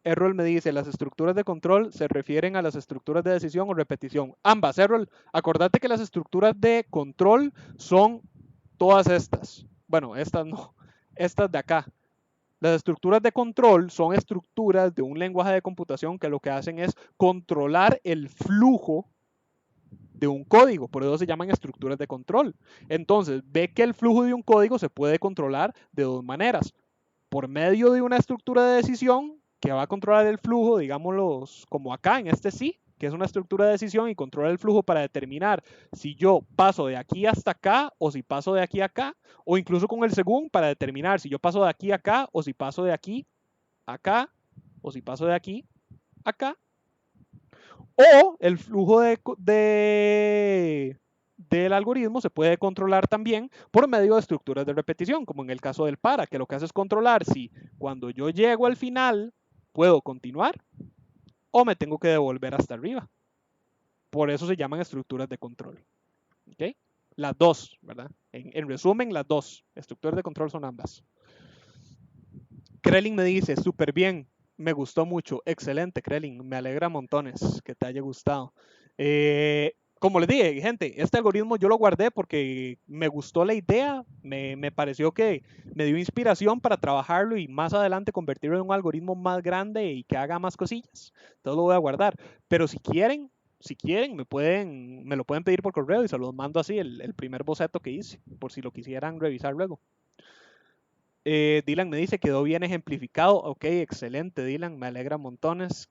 Errol me dice, las estructuras de control se refieren a las estructuras de decisión o repetición. Ambas, Errol. Acordate que las estructuras de control son todas estas. Bueno, estas no. Estas de acá. Las estructuras de control son estructuras de un lenguaje de computación que lo que hacen es controlar el flujo de un código, por eso se llaman estructuras de control. Entonces, ve que el flujo de un código se puede controlar de dos maneras. Por medio de una estructura de decisión que va a controlar el flujo, digámoslo como acá en este sí, que es una estructura de decisión y controla el flujo para determinar si yo paso de aquí hasta acá o si paso de aquí a acá, o incluso con el según para determinar si yo paso de aquí a acá o si paso de aquí a acá o si paso de aquí a acá. O el flujo del algoritmo se puede controlar también por medio de estructuras de repetición, como en el caso del para, que lo que hace es controlar si cuando yo llego al final puedo continuar o me tengo que devolver hasta arriba. Por eso se llaman estructuras de control. ¿Okay? Las dos, ¿verdad? En resumen, las dos. Estructuras de control son ambas. Krelin me dice, súper bien, me gustó mucho, excelente Krelin, me alegra montones que te haya gustado. Como les dije, gente, este algoritmo yo lo guardé porque me gustó la idea, me pareció que me dio inspiración para trabajarlo y más adelante convertirlo en un algoritmo más grande y que haga más cosillas. Entonces lo voy a guardar. Pero si quieren, me lo pueden pedir por correo y se los mando así, el primer boceto que hice, por si lo quisieran revisar luego. Dylan me dice, quedó bien ejemplificado. Ok, excelente, Dylan, me alegra montones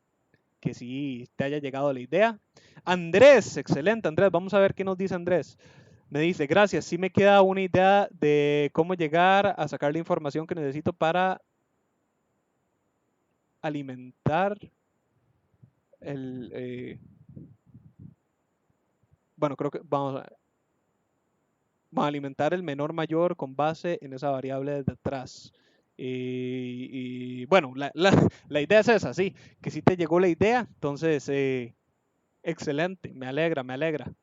que sí te haya llegado la idea. Andrés, excelente, Andrés, vamos a ver qué nos dice Andrés. Me dice, gracias, sí me queda una idea de cómo llegar a sacar la información que necesito para alimentar el... bueno, creo que vamos a alimentar el menor mayor con base en esa variable de atrás. Y bueno, la idea es esa, sí, que sí te llegó la idea, entonces, excelente, me alegra, me alegra.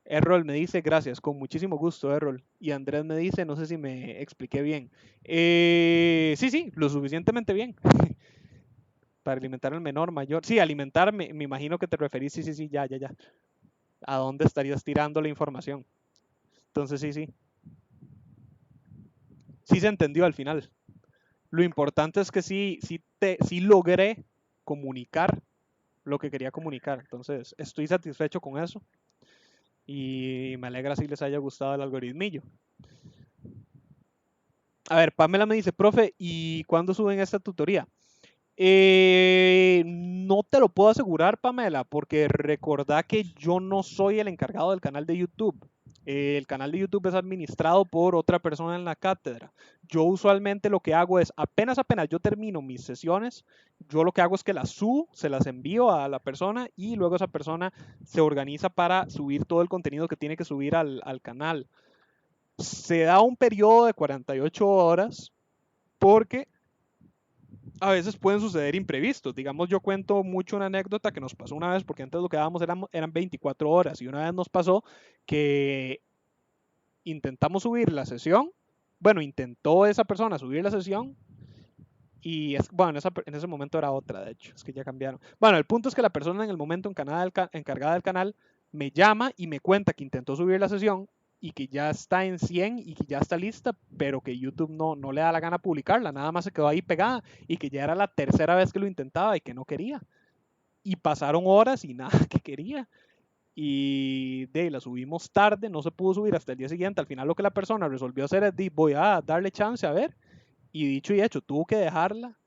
Errol me dice, gracias, con muchísimo gusto, Errol. Y Andrés me dice, no sé si me expliqué bien. Sí, lo suficientemente bien. Para alimentar el menor, mayor. Sí, alimentar, me imagino que te referís, sí, ya. ¿A dónde estarías tirando la información? Entonces, sí. Sí se entendió al final. Lo importante es que sí logré comunicar lo que quería comunicar. Entonces, estoy satisfecho con eso. Y me alegra si les haya gustado el algoritmillo. A ver, Pamela me dice, profe, ¿y cuándo suben esta tutoría? No te lo puedo asegurar, Pamela, porque recordá que yo no soy el encargado del canal de YouTube. El canal de YouTube es administrado por otra persona en la cátedra. Yo usualmente lo que hago es, apenas yo termino mis sesiones, yo lo que hago es que las subo, se las envío a la persona y luego esa persona se organiza para subir todo el contenido que tiene que subir al canal. Se da un periodo de 48 horas porque a veces pueden suceder imprevistos. Digamos, yo cuento mucho una anécdota que nos pasó una vez, porque antes lo que dábamos eran 24 horas y una vez nos pasó que intentamos subir la sesión, bueno, intentó esa persona subir la sesión y bueno, en ese momento era otra, de hecho, es que ya cambiaron. Bueno, el punto es que la persona en el momento encargada del canal me llama y me cuenta que intentó subir la sesión y que ya está en 100 y que ya está lista, pero que YouTube no le da la gana publicarla, nada más se quedó ahí pegada y que ya era la tercera vez que lo intentaba y que no quería. Y pasaron horas y nada que quería. Y la subimos tarde, no se pudo subir hasta el día siguiente. Al final lo que la persona resolvió hacer es, voy a darle chance a ver. Y dicho y hecho, tuvo que dejarla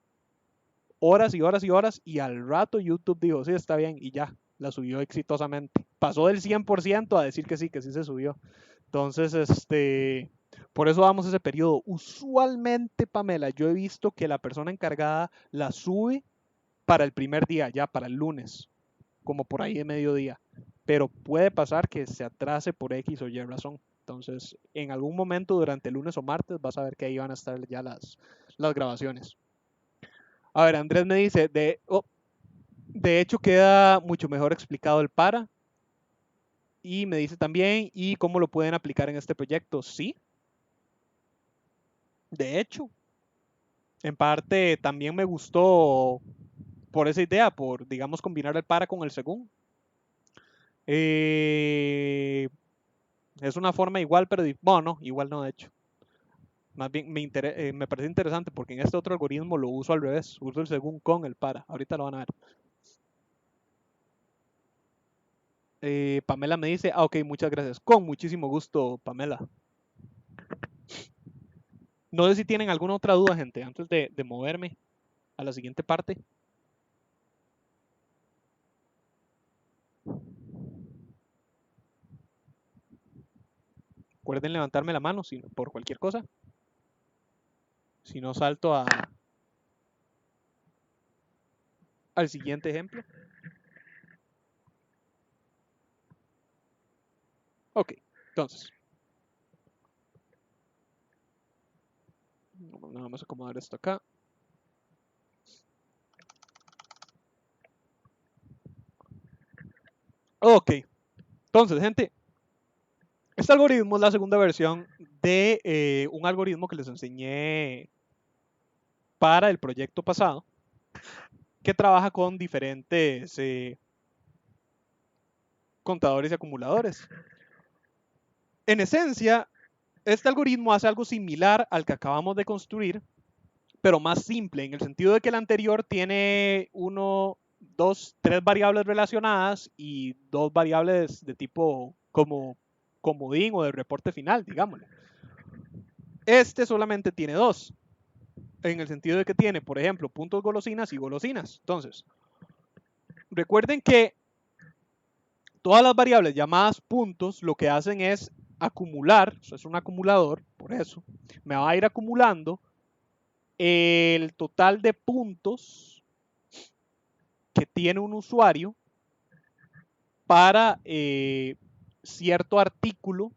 horas y horas y horas y al rato YouTube dijo, sí, está bien y ya, la subió exitosamente. Pasó del 100% a decir que sí se subió. Entonces, por eso damos ese periodo. Usualmente, Pamela, yo he visto que la persona encargada la sube para el primer día, ya para el lunes, como por ahí de mediodía. Pero puede pasar que se atrase por X o Y razón. Entonces, en algún momento durante el lunes o martes vas a ver que ahí van a estar ya las grabaciones. A ver, Andrés me dice, de hecho queda mucho mejor explicado el para. Y me dice también, ¿y cómo lo pueden aplicar en este proyecto? Sí, de hecho, en parte también me gustó por esa idea, por, digamos, combinar el para con el según. Es una forma igual, pero bueno, no, igual no, de hecho. Más bien me parece interesante porque en este otro algoritmo lo uso al revés, uso el según con el para. Ahorita lo van a ver. Pamela me dice, ok, muchas gracias. Con muchísimo gusto, Pamela. No sé si tienen alguna otra duda, gente, antes de moverme a la siguiente parte. Recuerden levantarme la mano por cualquier cosa. Si no, salto al siguiente ejemplo. Ok, entonces. Nada más acomodar esto acá. Ok, entonces, gente, este algoritmo es la segunda versión de un algoritmo que les enseñé para el proyecto pasado, que trabaja con diferentes contadores y acumuladores. En esencia, este algoritmo hace algo similar al que acabamos de construir, pero más simple, en el sentido de que el anterior tiene tres variables relacionadas y dos variables de tipo como comodín o de reporte final, digámoslo. Este solamente tiene dos, en el sentido de que tiene, por ejemplo, puntos golosinas y golosinas. Entonces, recuerden que todas las variables llamadas puntos lo que hacen es acumular, es un acumulador, por eso, me va a ir acumulando el total de puntos que tiene un usuario para cierto artículo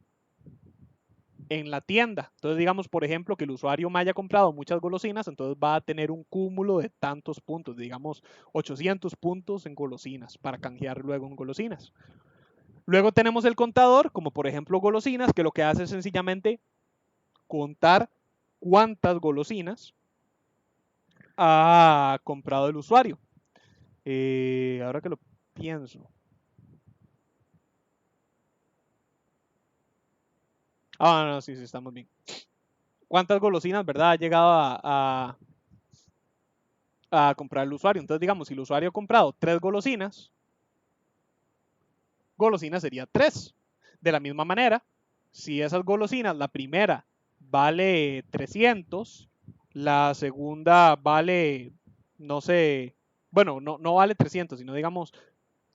en la tienda. Entonces, digamos, por ejemplo, que el usuario me haya comprado muchas golosinas, entonces va a tener un cúmulo de tantos puntos, digamos, 800 puntos en golosinas para canjear luego en golosinas. Luego tenemos el contador, como por ejemplo golosinas, que lo que hace es sencillamente contar cuántas golosinas ha comprado el usuario. Ahora que lo pienso. No, sí, estamos bien. ¿Cuántas golosinas, verdad, ha llegado a comprar el usuario? Entonces, digamos, si el usuario ha comprado 3 golosinas, golosinas sería 3. De la misma manera, si esas golosinas, la primera vale 300, la segunda vale, no sé, bueno, no vale 300, sino digamos,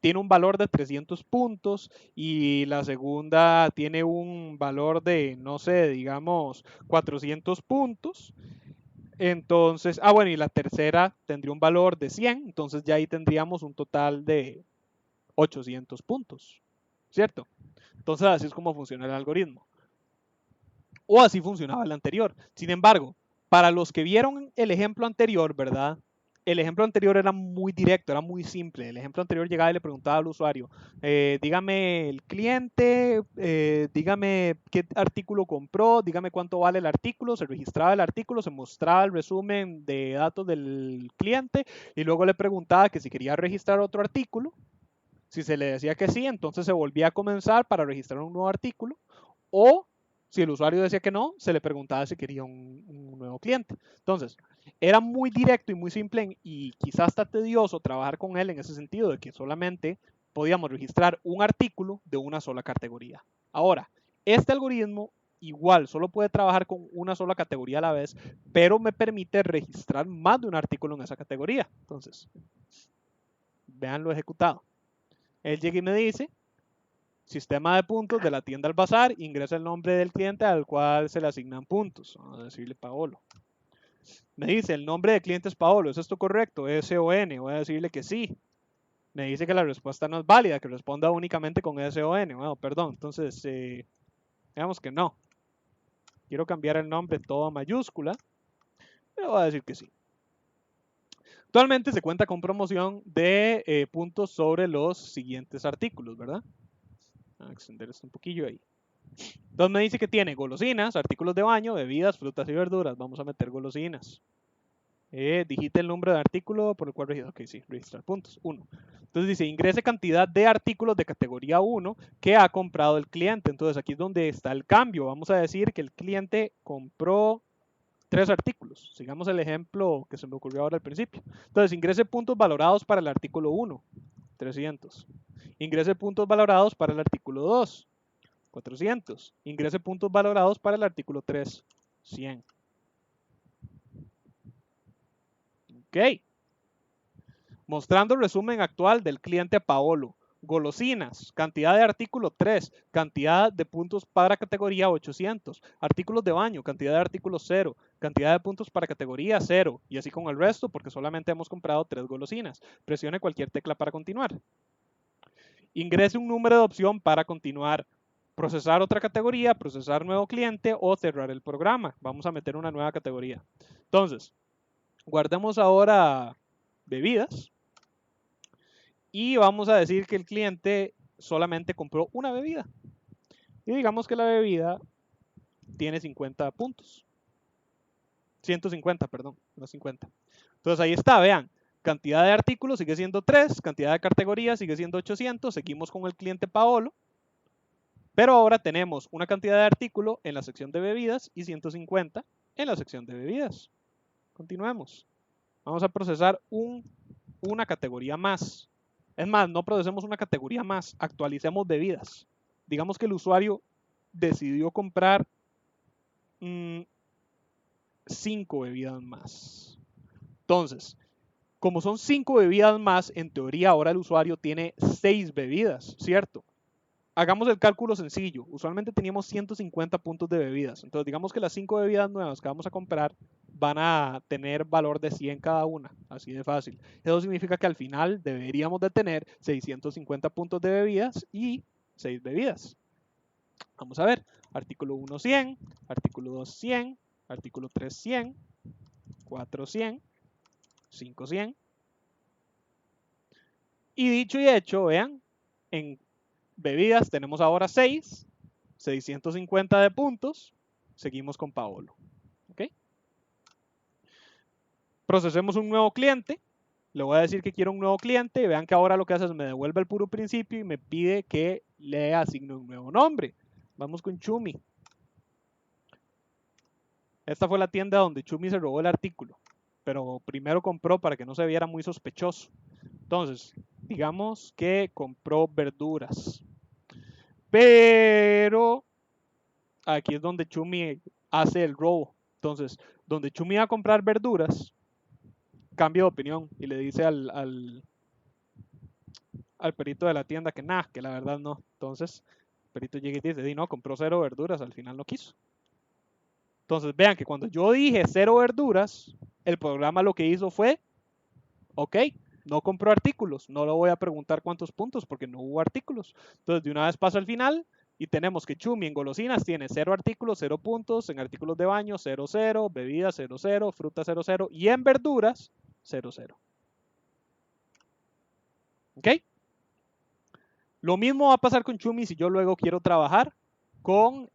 tiene un valor de 300 puntos y la segunda tiene un valor de, no sé, digamos, 400 puntos. Entonces, bueno, y la tercera tendría un valor de 100, entonces ya ahí tendríamos un total de 800 puntos, ¿cierto? Entonces así es como funciona el algoritmo. O así funcionaba el anterior. Sin embargo, para los que vieron el ejemplo anterior, ¿verdad? El ejemplo anterior era muy directo, era muy simple. El ejemplo anterior llegaba y le preguntaba al usuario, dígame el cliente, dígame qué artículo compró, dígame cuánto vale el artículo, se registraba el artículo, se mostraba el resumen de datos del cliente y luego le preguntaba que si quería registrar otro artículo. Si se le decía que sí, entonces se volvía a comenzar para registrar un nuevo artículo. o si el usuario decía que no, se le preguntaba si quería un nuevo cliente. Entonces, era muy directo y muy simple y quizás hasta tedioso trabajar con él en ese sentido de que solamente podíamos registrar un artículo de una sola categoría. Ahora, este algoritmo igual solo puede trabajar con una sola categoría a la vez, pero me permite registrar más de un artículo en esa categoría. Entonces, vean lo ejecutado. Él llega y me dice, sistema de puntos de la tienda al bazar, ingresa el nombre del cliente al cual se le asignan puntos. Vamos a decirle Paolo. Me dice, el nombre de cliente es Paolo, ¿es esto correcto? S-O-N, voy a decirle que sí. Me dice que la respuesta no es válida, que responda únicamente con S-O-N. Bueno, perdón, entonces, digamos que no. Quiero cambiar el nombre todo a mayúscula, pero voy a decir que sí. Actualmente se cuenta con promoción de puntos sobre los siguientes artículos, ¿verdad? Voy a extender esto un poquillo ahí. Entonces me dice que tiene golosinas, artículos de baño, bebidas, frutas y verduras. Vamos a meter golosinas. Digite el número de artículo por el cual registrar. Ok, sí, registrar puntos. 1. Entonces dice, ingrese cantidad de artículos de categoría 1 que ha comprado el cliente. Entonces aquí es donde está el cambio. Vamos a decir que el cliente compró 3 artículos. Sigamos el ejemplo que se me ocurrió ahora al principio. Entonces ingrese puntos valorados para el artículo 1, 300. Ingrese puntos valorados para el artículo 2, 400. Ingrese puntos valorados para el artículo 3, 100. Ok. Mostrando el resumen actual del cliente Paolo. Golosinas, cantidad de artículo 3, cantidad de puntos para categoría 800, artículos de baño, cantidad de artículos 0, cantidad de puntos para categoría 0, y así con el resto porque solamente hemos comprado 3 golosinas. Presione cualquier tecla para continuar. Ingrese un número de opción para continuar. Procesar otra categoría, procesar nuevo cliente o cerrar el programa. Vamos a meter una nueva categoría. Entonces, guardemos ahora bebidas. Y vamos a decir que el cliente solamente compró una bebida. Y digamos que la bebida tiene 50 puntos. 150, perdón, no 50. Entonces ahí está, vean. Cantidad de artículos sigue siendo 3, cantidad de categorías sigue siendo 800, seguimos con el cliente Paolo, pero ahora tenemos una cantidad de artículos en la sección de bebidas y 150 en la sección de bebidas. Continuemos. Vamos a procesar una categoría más. Es más, no procesemos una categoría más, actualicemos bebidas. Digamos que el usuario decidió comprar 5 bebidas más. Entonces, como son 5 bebidas más, en teoría ahora el usuario tiene 6 bebidas, ¿cierto? Hagamos el cálculo sencillo. Usualmente teníamos 150 puntos de bebidas. Entonces, digamos que las 5 bebidas nuevas que vamos a comprar van a tener valor de 100 cada una. Así de fácil. Eso significa que al final deberíamos de tener 650 puntos de bebidas y 6 bebidas. Vamos a ver. Artículo 1, 100. Artículo 2, 100. Artículo 3, 100. 4, 100. 5, 100. Y dicho y hecho, vean, en bebidas tenemos ahora 6, 650 de puntos. Seguimos con Paolo. ¿Okay? Procesemos un nuevo cliente. Le voy a decir que quiero un nuevo cliente. Vean que ahora lo que hace es me devuelve el puro principio y me pide que le asigne un nuevo nombre. Vamos con Chumi. Esta fue la tienda donde Chumi se robó el artículo. Pero primero compró para que no se viera muy sospechoso. Entonces, digamos que compró verduras. Pero aquí es donde Chumi hace el robo. Entonces, donde Chumi va a comprar verduras, cambia de opinión y le dice al perito de la tienda que nada, que la verdad no. Entonces, el perito llega y dice, no, compró 0 verduras, al final no quiso. Entonces, vean que cuando yo dije 0 verduras, el programa lo que hizo fue, ok, no compró artículos, no le voy a preguntar cuántos puntos porque no hubo artículos. Entonces, de una vez paso al final y tenemos que Chumi en golosinas tiene 0 artículos, 0 puntos, en artículos de baño 0, 0, bebidas 0, 0, fruta 0, 0 y en verduras 0, 0. ¿Ok? Lo mismo va a pasar con Chumi si yo luego quiero trabajar con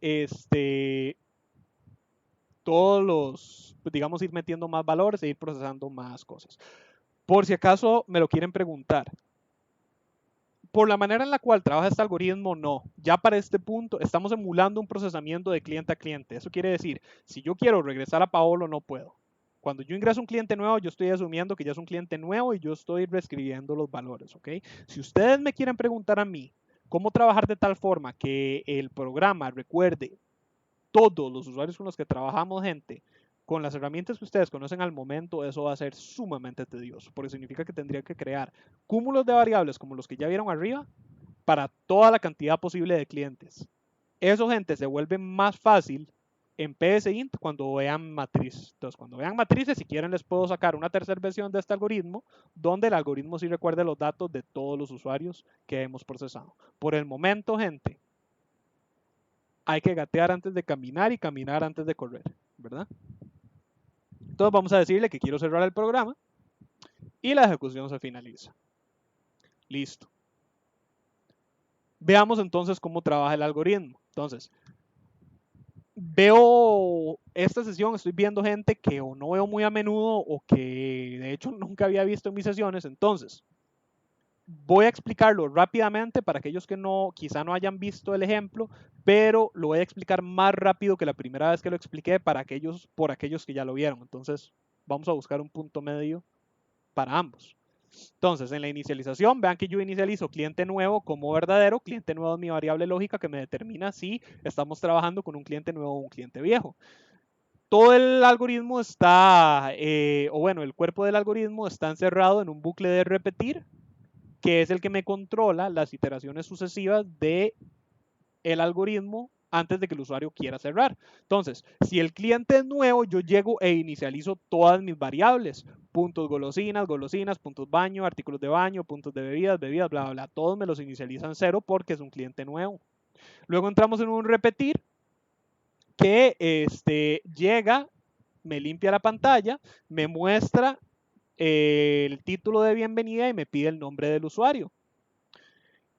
todos los, digamos, ir metiendo más valores e ir procesando más cosas. Por si acaso me lo quieren preguntar, por la manera en la cual trabaja este algoritmo, no. Ya para este punto estamos emulando un procesamiento de cliente a cliente. Eso quiere decir, si yo quiero regresar a Paolo, no puedo. Cuando yo ingreso un cliente nuevo, yo estoy asumiendo que ya es un cliente nuevo y yo estoy reescribiendo los valores, ¿ok? Si ustedes me quieren preguntar a mí cómo trabajar de tal forma que el programa recuerde todos los usuarios con los que trabajamos, gente, con las herramientas que ustedes conocen al momento, eso va a ser sumamente tedioso, porque significa que tendría que crear cúmulos de variables como los que ya vieron arriba para toda la cantidad posible de clientes. Eso, gente, se vuelve más fácil en PSInt cuando vean matrices. Entonces, cuando vean matrices, si quieren, les puedo sacar una tercera versión de este algoritmo, donde el algoritmo sí recuerde los datos de todos los usuarios que hemos procesado. Por el momento, gente, hay que gatear antes de caminar y caminar antes de correr, ¿verdad? Entonces vamos a decirle que quiero cerrar el programa y la ejecución se finaliza. Listo. Veamos entonces cómo trabaja el algoritmo. Entonces, veo esta sesión, estoy viendo gente que o no veo muy a menudo o que de hecho nunca había visto en mis sesiones. Entonces, voy a explicarlo rápidamente para aquellos que no, quizá no hayan visto el ejemplo, pero lo voy a explicar más rápido que la primera vez que lo expliqué por aquellos que ya lo vieron. Entonces, vamos a buscar un punto medio para ambos. Entonces, en la inicialización, vean que yo inicializo cliente nuevo como verdadero. Cliente nuevo es mi variable lógica que me determina si estamos trabajando con un cliente nuevo o un cliente viejo. Todo el algoritmo está, o bueno, el cuerpo del algoritmo está encerrado en un bucle de repetir, que es el que me controla las iteraciones sucesivas de el algoritmo antes de que el usuario quiera cerrar. Entonces, si el cliente es nuevo, yo llego e inicializo todas mis variables. Puntos golosinas, golosinas, puntos baño, artículos de baño, puntos de bebidas, bebidas, bla, bla, bla. Todos me los inicializan cero porque es un cliente nuevo. Luego entramos en un repetir que llega, me limpia la pantalla, me muestra el título de bienvenida y me pide el nombre del usuario.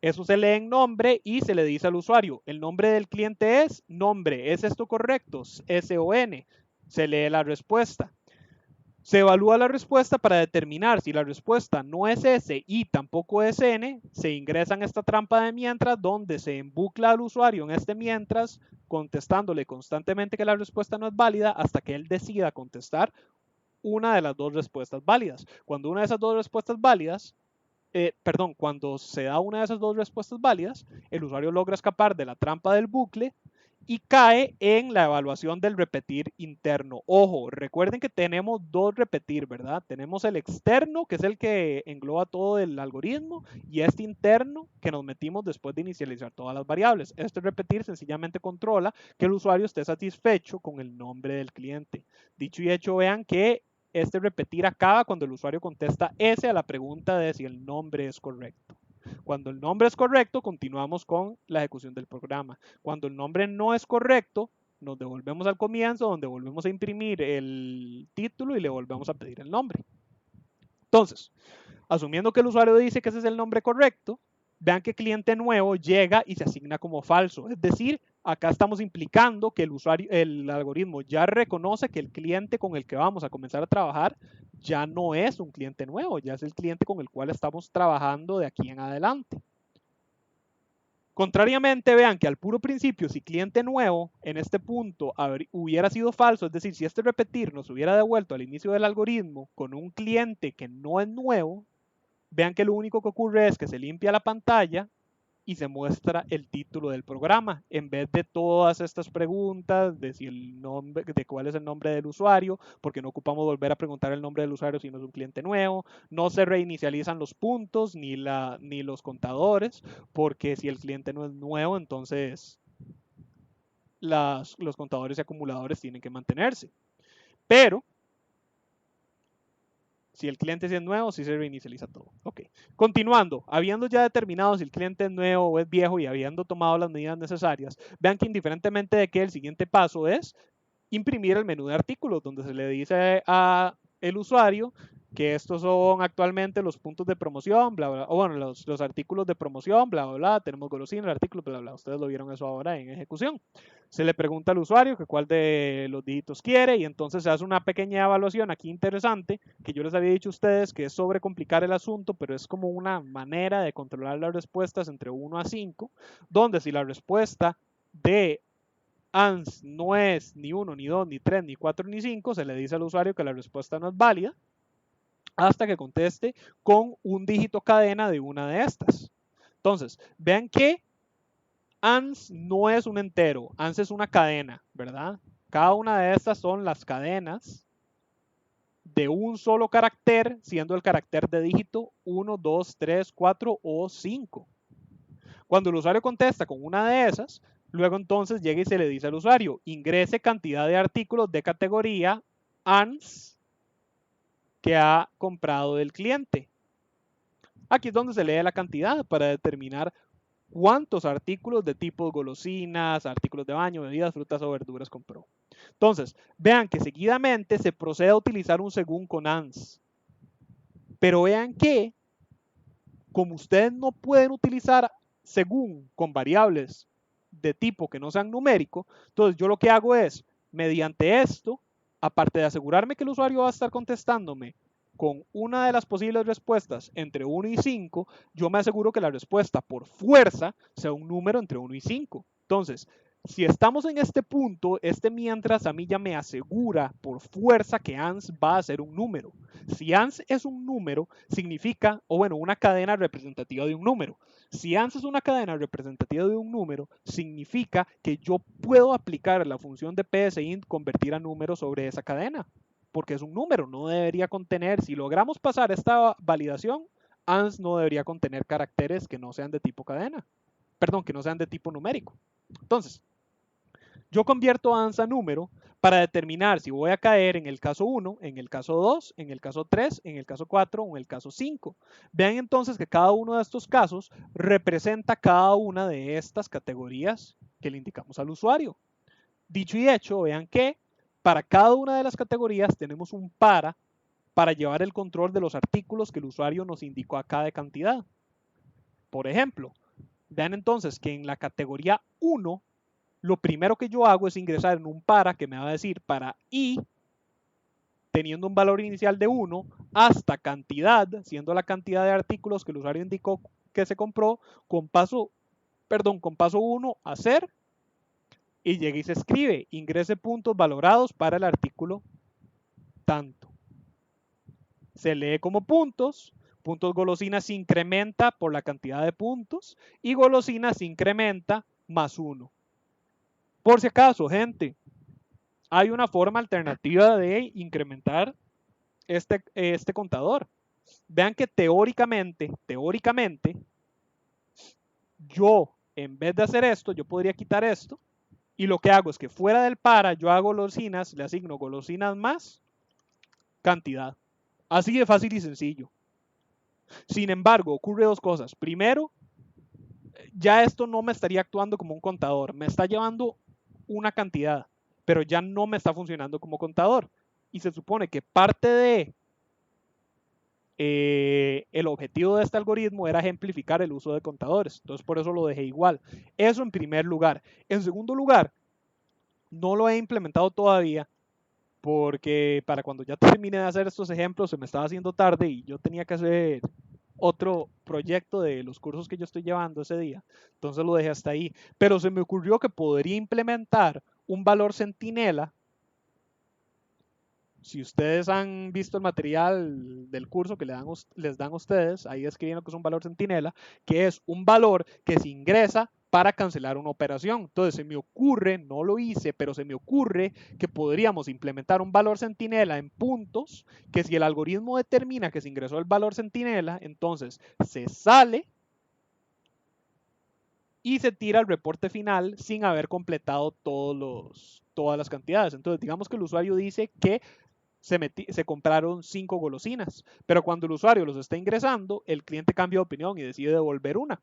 Eso se lee en nombre y se le dice al usuario, el nombre del cliente es nombre, ¿es esto correcto? S-O-N. Se lee la respuesta. Se evalúa la respuesta para determinar si la respuesta no es S y tampoco es N, se ingresa en esta trampa de mientras donde se embucla al usuario en este mientras, contestándole constantemente que la respuesta no es válida hasta que él decida contestar una de las dos respuestas válidas. Cuando una de esas dos respuestas válidas cuando se da una de esas dos respuestas válidas, el usuario logra escapar de la trampa del bucle y cae en la evaluación del repetir interno. Ojo, recuerden que tenemos dos repetir, ¿verdad? Tenemos el externo, que es el que engloba todo el algoritmo, y este interno que nos metimos después de inicializar todas las variables. Este repetir sencillamente controla que el usuario esté satisfecho con el nombre del cliente. Dicho y hecho, vean que este repetir acaba cuando el usuario contesta S a la pregunta de si el nombre es correcto. Cuando el nombre es correcto, continuamos con la ejecución del programa. Cuando el nombre no es correcto, nos devolvemos al comienzo, donde volvemos a imprimir el título y le volvemos a pedir el nombre. Entonces, asumiendo que el usuario dice que ese es el nombre correcto, vean que cliente nuevo llega y se asigna como falso. Es decir, acá estamos implicando que el algoritmo ya reconoce que el cliente con el que vamos a comenzar a trabajar ya no es un cliente nuevo, ya es el cliente con el cual estamos trabajando de aquí en adelante. Contrariamente, vean que al puro principio, si cliente nuevo en este punto hubiera sido falso, es decir, si este repetir nos hubiera devuelto al inicio del algoritmo con un cliente que no es nuevo, vean que lo único que ocurre es que se limpia la pantalla y se muestra el título del programa en vez de todas estas preguntas de si el nombre, de cuál es el nombre del usuario, porque no ocupamos volver a preguntar el nombre del usuario si no es un cliente nuevo. No se reinicializan los puntos ni los contadores, porque si el cliente no es nuevo, entonces los contadores y acumuladores tienen que mantenerse. Pero si el cliente sí es nuevo, sí se reinicializa todo. Ok. Continuando, habiendo ya determinado si el cliente es nuevo o es viejo y habiendo tomado las medidas necesarias, vean que indiferentemente de que el siguiente paso es imprimir el menú de artículos, donde se le dice a el usuario que estos son actualmente los puntos de promoción, bla, bla, o bueno, los artículos de promoción, bla, bla, bla, tenemos golosina, el artículo, bla, bla, ustedes lo vieron eso ahora en ejecución. Se le pregunta al usuario que cuál de los dígitos quiere y entonces se hace una pequeña evaluación aquí interesante, que yo les había dicho a ustedes que es sobrecomplicar el asunto, pero es como una manera de controlar las respuestas entre 1 a 5, donde si la respuesta de ANS no es ni 1, ni 2, ni 3, ni 4, ni 5, se le dice al usuario que la respuesta no es válida hasta que conteste con un dígito cadena de una de estas. Entonces, vean que ANS no es un entero, ANS es una cadena, ¿verdad? Cada una de estas son las cadenas de un solo carácter, siendo el carácter de dígito 1, 2, 3, 4 o 5. Cuando el usuario contesta con una de esas, luego entonces llega y se le dice al usuario, ingrese cantidad de artículos de categoría ANS que ha comprado del cliente. Aquí es donde se lee la cantidad para determinar cuántos artículos de tipo golosinas, artículos de baño, bebidas, frutas o verduras compró. Entonces, vean que seguidamente se procede a utilizar un según con ANS. Pero vean que, como ustedes no pueden utilizar según con variables de tipo que no sean numérico, entonces yo lo que hago es, mediante esto, aparte de asegurarme que el usuario va a estar contestándome con una de las posibles respuestas entre 1 y 5, yo me aseguro que la respuesta por fuerza sea un número entre 1 y 5. Entonces, si estamos en este punto, este mientras a mí ya me asegura por fuerza que ANS va a ser un número. Si ANS es un número, significa, o bueno, una cadena representativa de un número. Si ANS es una cadena representativa de un número, significa que yo puedo aplicar la función de psint convertir a número sobre esa cadena, porque es un número, no debería contener, si logramos pasar esta validación, ANS no debería contener caracteres que no sean de tipo cadena, perdón, que no sean de tipo numérico. Entonces, yo convierto ANS a número para determinar si voy a caer en el caso 1, en el caso 2, en el caso 3, en el caso 4 o en el caso 5. Vean entonces que cada uno de estos casos representa cada una de estas categorías que le indicamos al usuario. Dicho y hecho, vean que para cada una de las categorías tenemos un para llevar el control de los artículos que el usuario nos indicó acá de cantidad. Por ejemplo, vean entonces que en la categoría 1 lo primero que yo hago es ingresar en un para que me va a decir para i, teniendo un valor inicial de 1, hasta cantidad, siendo la cantidad de artículos que el usuario indicó que se compró, con paso 1 a hacer, y llega y se escribe, ingrese puntos valorados para el artículo tanto. Se lee como puntos, puntos golosina se incrementa por la cantidad de puntos, y golosina se incrementa más 1. Por si acaso, gente, hay una forma alternativa de incrementar este contador. Vean que teóricamente, yo en vez de hacer esto, yo podría quitar esto y lo que hago es que fuera del para, yo hago golosinas, le asigno golosinas más cantidad. Así de fácil y sencillo. Sin embargo, ocurre dos cosas. Primero, ya esto no me estaría actuando como un contador, me está llevando una cantidad, pero ya no me está funcionando como contador. Y se supone que parte de el objetivo de este algoritmo era ejemplificar el uso de contadores. Entonces, por eso lo dejé igual. Eso en primer lugar. En segundo lugar, no lo he implementado todavía porque para cuando ya termine de hacer estos ejemplos se me estaba haciendo tarde y yo tenía que hacer otro proyecto de los cursos que yo estoy llevando ese día. Entonces lo dejé hasta ahí. Pero se me ocurrió que podría implementar un valor centinela. Si ustedes han visto el material del curso que les dan a ustedes, ahí escriben lo que es un valor centinela, que es un valor que se ingresa para cancelar una operación. Entonces se me ocurre, no lo hice, pero se me ocurre que podríamos implementar un valor centinela en puntos, que si el algoritmo determina que se ingresó el valor centinela, entonces se sale y se tira el reporte final sin haber completado todas las cantidades. Entonces digamos que el usuario dice que se compraron 5 golosinas, pero cuando el usuario los está ingresando, el cliente cambia de opinión y decide devolver una.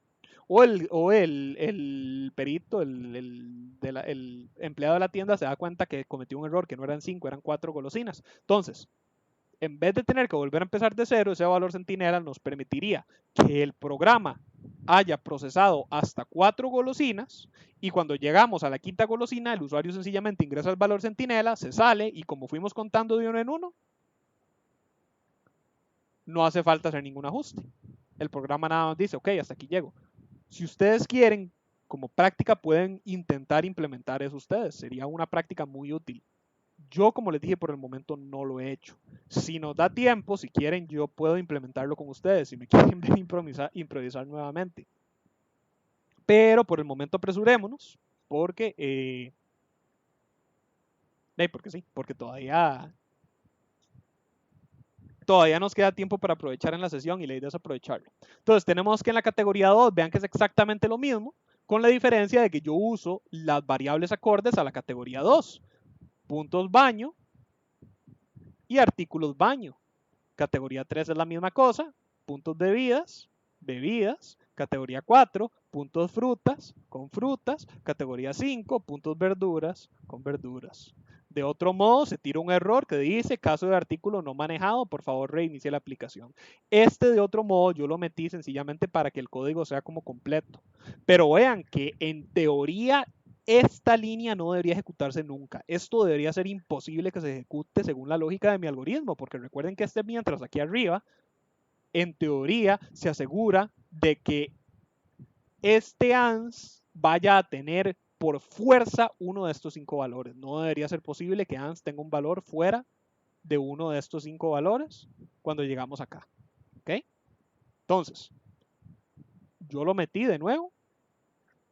O el perito, el empleado de la tienda se da cuenta que cometió un error, que no eran 5, eran 4 golosinas. Entonces, en vez de tener que volver a empezar de cero, ese valor centinela nos permitiría que el programa haya procesado hasta 4 golosinas y cuando llegamos a la quinta golosina, el usuario sencillamente ingresa el valor centinela, se sale y como fuimos contando de uno en uno, no hace falta hacer ningún ajuste. El programa nada más dice, ok, hasta aquí llego. Si ustedes quieren, como práctica, pueden intentar implementar eso ustedes. Sería una práctica muy útil. Yo, como les dije, por el momento no lo he hecho. Si nos da tiempo, si quieren, yo puedo implementarlo con ustedes. Si me quieren ver improvisar nuevamente. Pero por el momento apresurémonos, porque sí, porque todavía nos queda tiempo para aprovechar en la sesión y la idea es aprovecharlo. Entonces tenemos que en la categoría 2, vean que es exactamente lo mismo, con la diferencia de que yo uso las variables acordes a la categoría 2. Puntos baño y artículos baño. Categoría 3 es la misma cosa, puntos bebidas, bebidas. Categoría 4, puntos frutas, con frutas. Categoría 5, puntos verduras, con verduras. De otro modo, se tira un error que dice, caso de artículo no manejado, por favor reinicie la aplicación. De otro modo, yo lo metí sencillamente para que el código sea como completo. Pero vean que en teoría esta línea no debería ejecutarse nunca. Esto debería ser imposible que se ejecute según la lógica de mi algoritmo, porque recuerden que mientras aquí arriba, en teoría, se asegura de que este ANS vaya a tener por fuerza uno de estos 5 valores. No debería ser posible que ANS tenga un valor fuera de uno de estos 5 valores cuando llegamos acá. ¿Ok? Entonces, yo lo metí de nuevo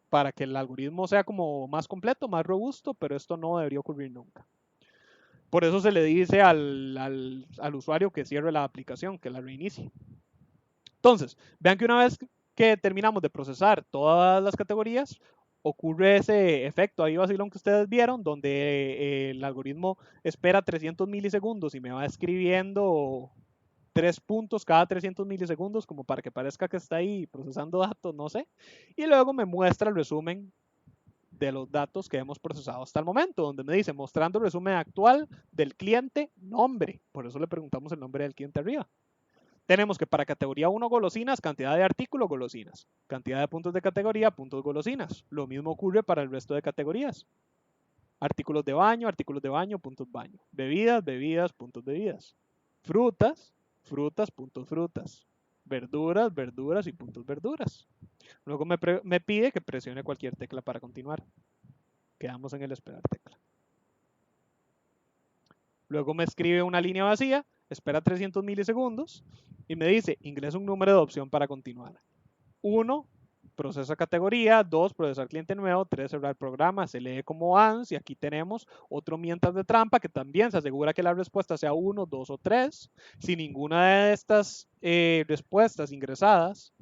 para que el algoritmo sea como más completo, más robusto, pero esto no debería ocurrir nunca. Por eso se le dice al usuario que cierre la aplicación, que la reinicie. Entonces, vean que una vez que terminamos de procesar todas las categorías, ocurre ese efecto ahí vacilón que ustedes vieron, donde el algoritmo espera 300 milisegundos y me va escribiendo 3 puntos cada 300 milisegundos, como para que parezca que está ahí procesando datos, no sé. Y luego me muestra el resumen de los datos que hemos procesado hasta el momento, donde me dice mostrando el resumen actual del cliente, nombre. Por eso le preguntamos el nombre del cliente arriba. Tenemos que para categoría 1 golosinas, cantidad de artículos, golosinas. Cantidad de puntos de categoría, puntos golosinas. Lo mismo ocurre para el resto de categorías. Artículos de baño, puntos baño. Bebidas, bebidas, puntos bebidas. Frutas, frutas, puntos frutas. Verduras, verduras y puntos verduras. Luego me pide que presione cualquier tecla para continuar. Quedamos en el esperar tecla. Luego me escribe una línea vacía, espera 300 milisegundos y me dice, ingresa un número de opción para continuar. 1, procesa categoría. 2, procesar cliente nuevo. 3, cerrar programa. Se lee como ANS y aquí tenemos otro mientras de trampa que también se asegura que la respuesta sea 1, 2 o 3. Si ninguna de estas respuestas ingresadas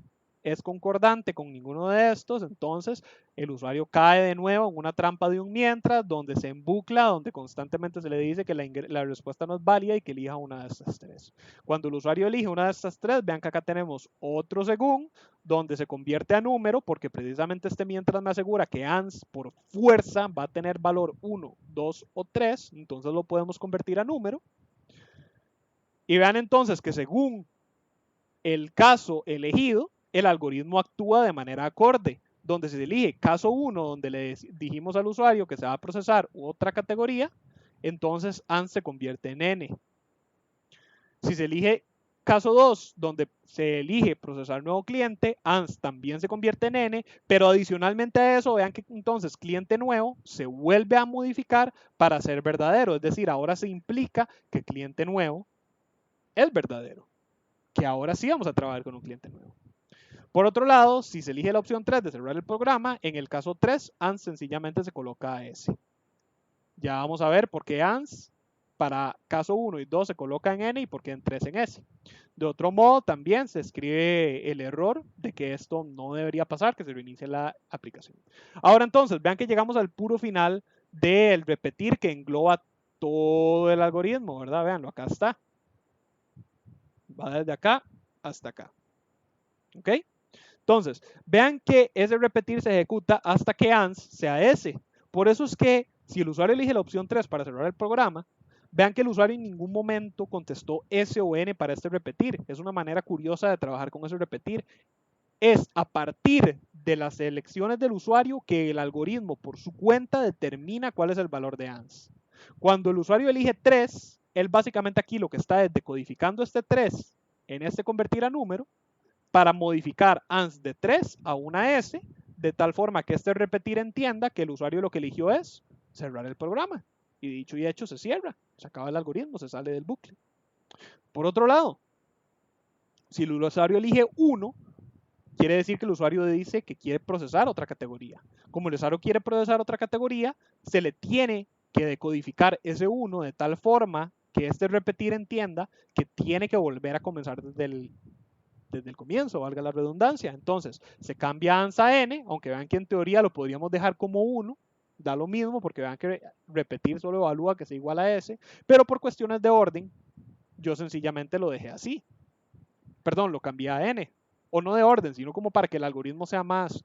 es concordante con ninguno de estos, entonces el usuario cae de nuevo en una trampa de un mientras, donde se embucla, donde constantemente se le dice que la respuesta no es válida y que elija una de estas 3. Cuando el usuario elige una de estas 3, vean que acá tenemos otro según, donde se convierte a número, porque precisamente mientras me asegura que ANS por fuerza va a tener valor 1, 2 o 3, entonces lo podemos convertir a número. Y vean entonces que según el caso elegido, el algoritmo actúa de manera acorde, donde se elige caso 1, donde le dijimos al usuario que se va a procesar otra categoría, entonces ANS se convierte en N. Si se elige caso 2, donde se elige procesar nuevo cliente, ANS también se convierte en N, pero adicionalmente a eso, vean que entonces cliente nuevo se vuelve a modificar para ser verdadero, es decir, ahora se implica que cliente nuevo es verdadero, que ahora sí vamos a trabajar con un cliente nuevo. Por otro lado, si se elige la opción 3 de cerrar el programa, en el caso 3, ANS sencillamente se coloca a S. Ya vamos a ver por qué ANS para caso 1 y 2 se coloca en N y por qué en 3 en S. De otro modo, también se escribe el error de que esto no debería pasar, que se reinicie la aplicación. Ahora entonces, vean que llegamos al puro final del repetir que engloba todo el algoritmo, ¿verdad? Veanlo, acá está. Va desde acá hasta acá. ¿Ok? Entonces, vean que ese repetir se ejecuta hasta que ANS sea S. Por eso es que si el usuario elige la opción 3 para cerrar el programa, Vean que el usuario en ningún momento contestó S o N para este repetir. Es una manera curiosa de trabajar con ese repetir. Es a partir de las elecciones del usuario que el algoritmo por su cuenta determina cuál es el valor de ANS. Cuando el usuario elige 3, él básicamente aquí lo que está es decodificando este 3 en este convertir a número para modificar ANS de 3 a una S, de tal forma que este repetir entienda que el usuario lo que eligió es cerrar el programa. Y dicho y hecho, se cierra, se acaba el algoritmo, se sale del bucle. Por otro lado, si el usuario elige 1, quiere decir que el usuario dice que quiere procesar otra categoría. Como el usuario quiere procesar otra categoría, se le tiene que decodificar ese 1 de tal forma que este repetir entienda que tiene que volver a comenzar desde el comienzo, valga la redundancia. Entonces, se cambia ANS a N, aunque vean que en teoría lo podríamos dejar como 1, da lo mismo, porque vean que repetir solo evalúa que sea igual a S, pero por cuestiones de orden, yo sencillamente lo dejé así. Perdón, lo cambié a N. O no de orden, sino como para que el algoritmo sea más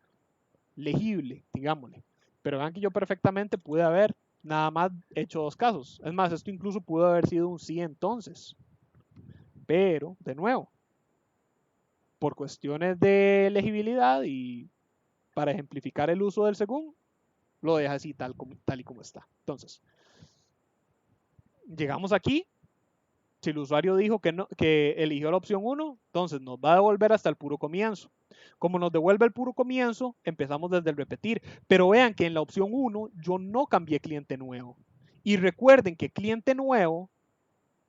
legible, digámosle. Pero vean que yo perfectamente pude haber nada más hecho 2 casos. Es más, esto incluso pudo haber sido un sí entonces. Pero, de nuevo, por cuestiones de legibilidad y para ejemplificar el uso del según, lo deja así tal y como está. Entonces, llegamos aquí. Si el usuario dijo que, no, que eligió la opción 1, entonces nos va a devolver hasta el puro comienzo. Como nos devuelve el puro comienzo, empezamos desde el repetir. Pero vean que en la opción 1 yo no cambié cliente nuevo. Y recuerden que cliente nuevo,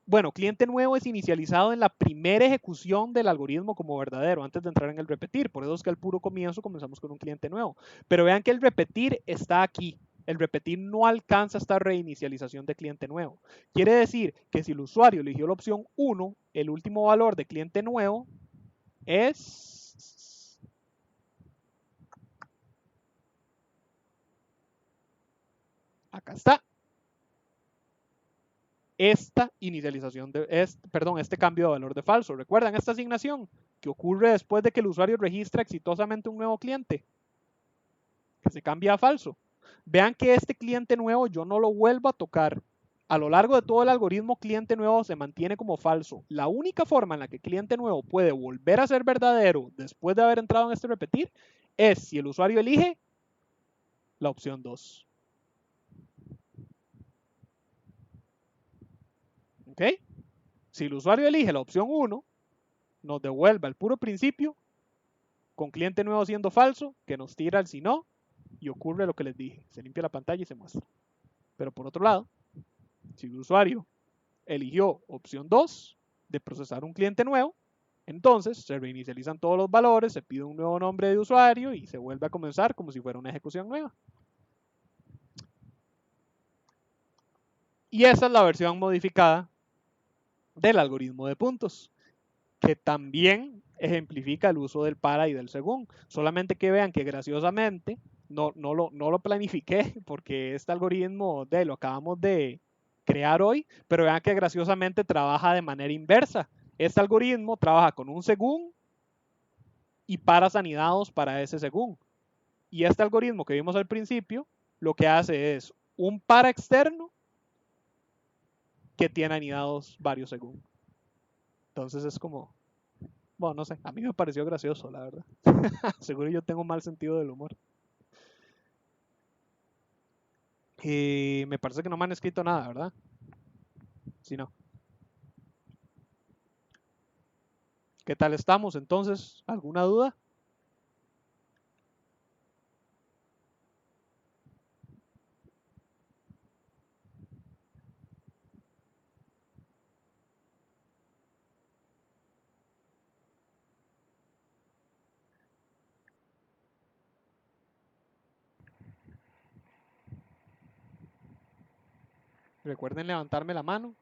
bueno, cliente nuevo es inicializado en la primera ejecución del algoritmo como verdadero, antes de entrar en el repetir. Por eso es que al puro comienzo comenzamos con un cliente nuevo. Pero vean que el repetir está aquí. El repetir no alcanza esta reinicialización de cliente nuevo. Quiere decir que si el usuario eligió la opción 1, el último valor de cliente nuevo es... Acá está. Esta inicialización de, este cambio de valor de falso. ¿Recuerdan esta asignación que ocurre después de que el usuario registra exitosamente un nuevo cliente? Que se cambia a falso. Vean que este cliente nuevo yo no lo vuelvo a tocar. A lo largo de todo el algoritmo, cliente nuevo se mantiene como falso. La única forma en la que cliente nuevo puede volver a ser verdadero después de haber entrado en este repetir es si el usuario elige la opción 2. ¿Ok? Si el usuario elige la opción 1, nos devuelve al puro principio con cliente nuevo siendo falso, que nos tira el si no y ocurre lo que les dije. Se limpia la pantalla y se muestra. Pero por otro lado, si el usuario eligió opción 2 de procesar un cliente nuevo, entonces se reinicializan todos los valores, se pide un nuevo nombre de usuario y se vuelve a comenzar como si fuera una ejecución nueva. Y esa es la versión modificada del algoritmo de puntos, que también ejemplifica el uso del para y del según. Solamente que vean que graciosamente no lo planifiqué porque este algoritmo lo acabamos de crear hoy, pero vean que graciosamente trabaja de manera inversa. Este algoritmo trabaja con un según y paras anidados para ese según. Y este algoritmo que vimos al principio lo que hace es un para externo que tiene anidados varios según. Entonces es como, bueno, no sé, a mí me pareció gracioso, la verdad. Seguro yo tengo mal sentido del humor. Me parece que no me han escrito nada, ¿verdad? Si no. ¿Qué tal estamos entonces? ¿Alguna duda? Recuerden levantarme la mano.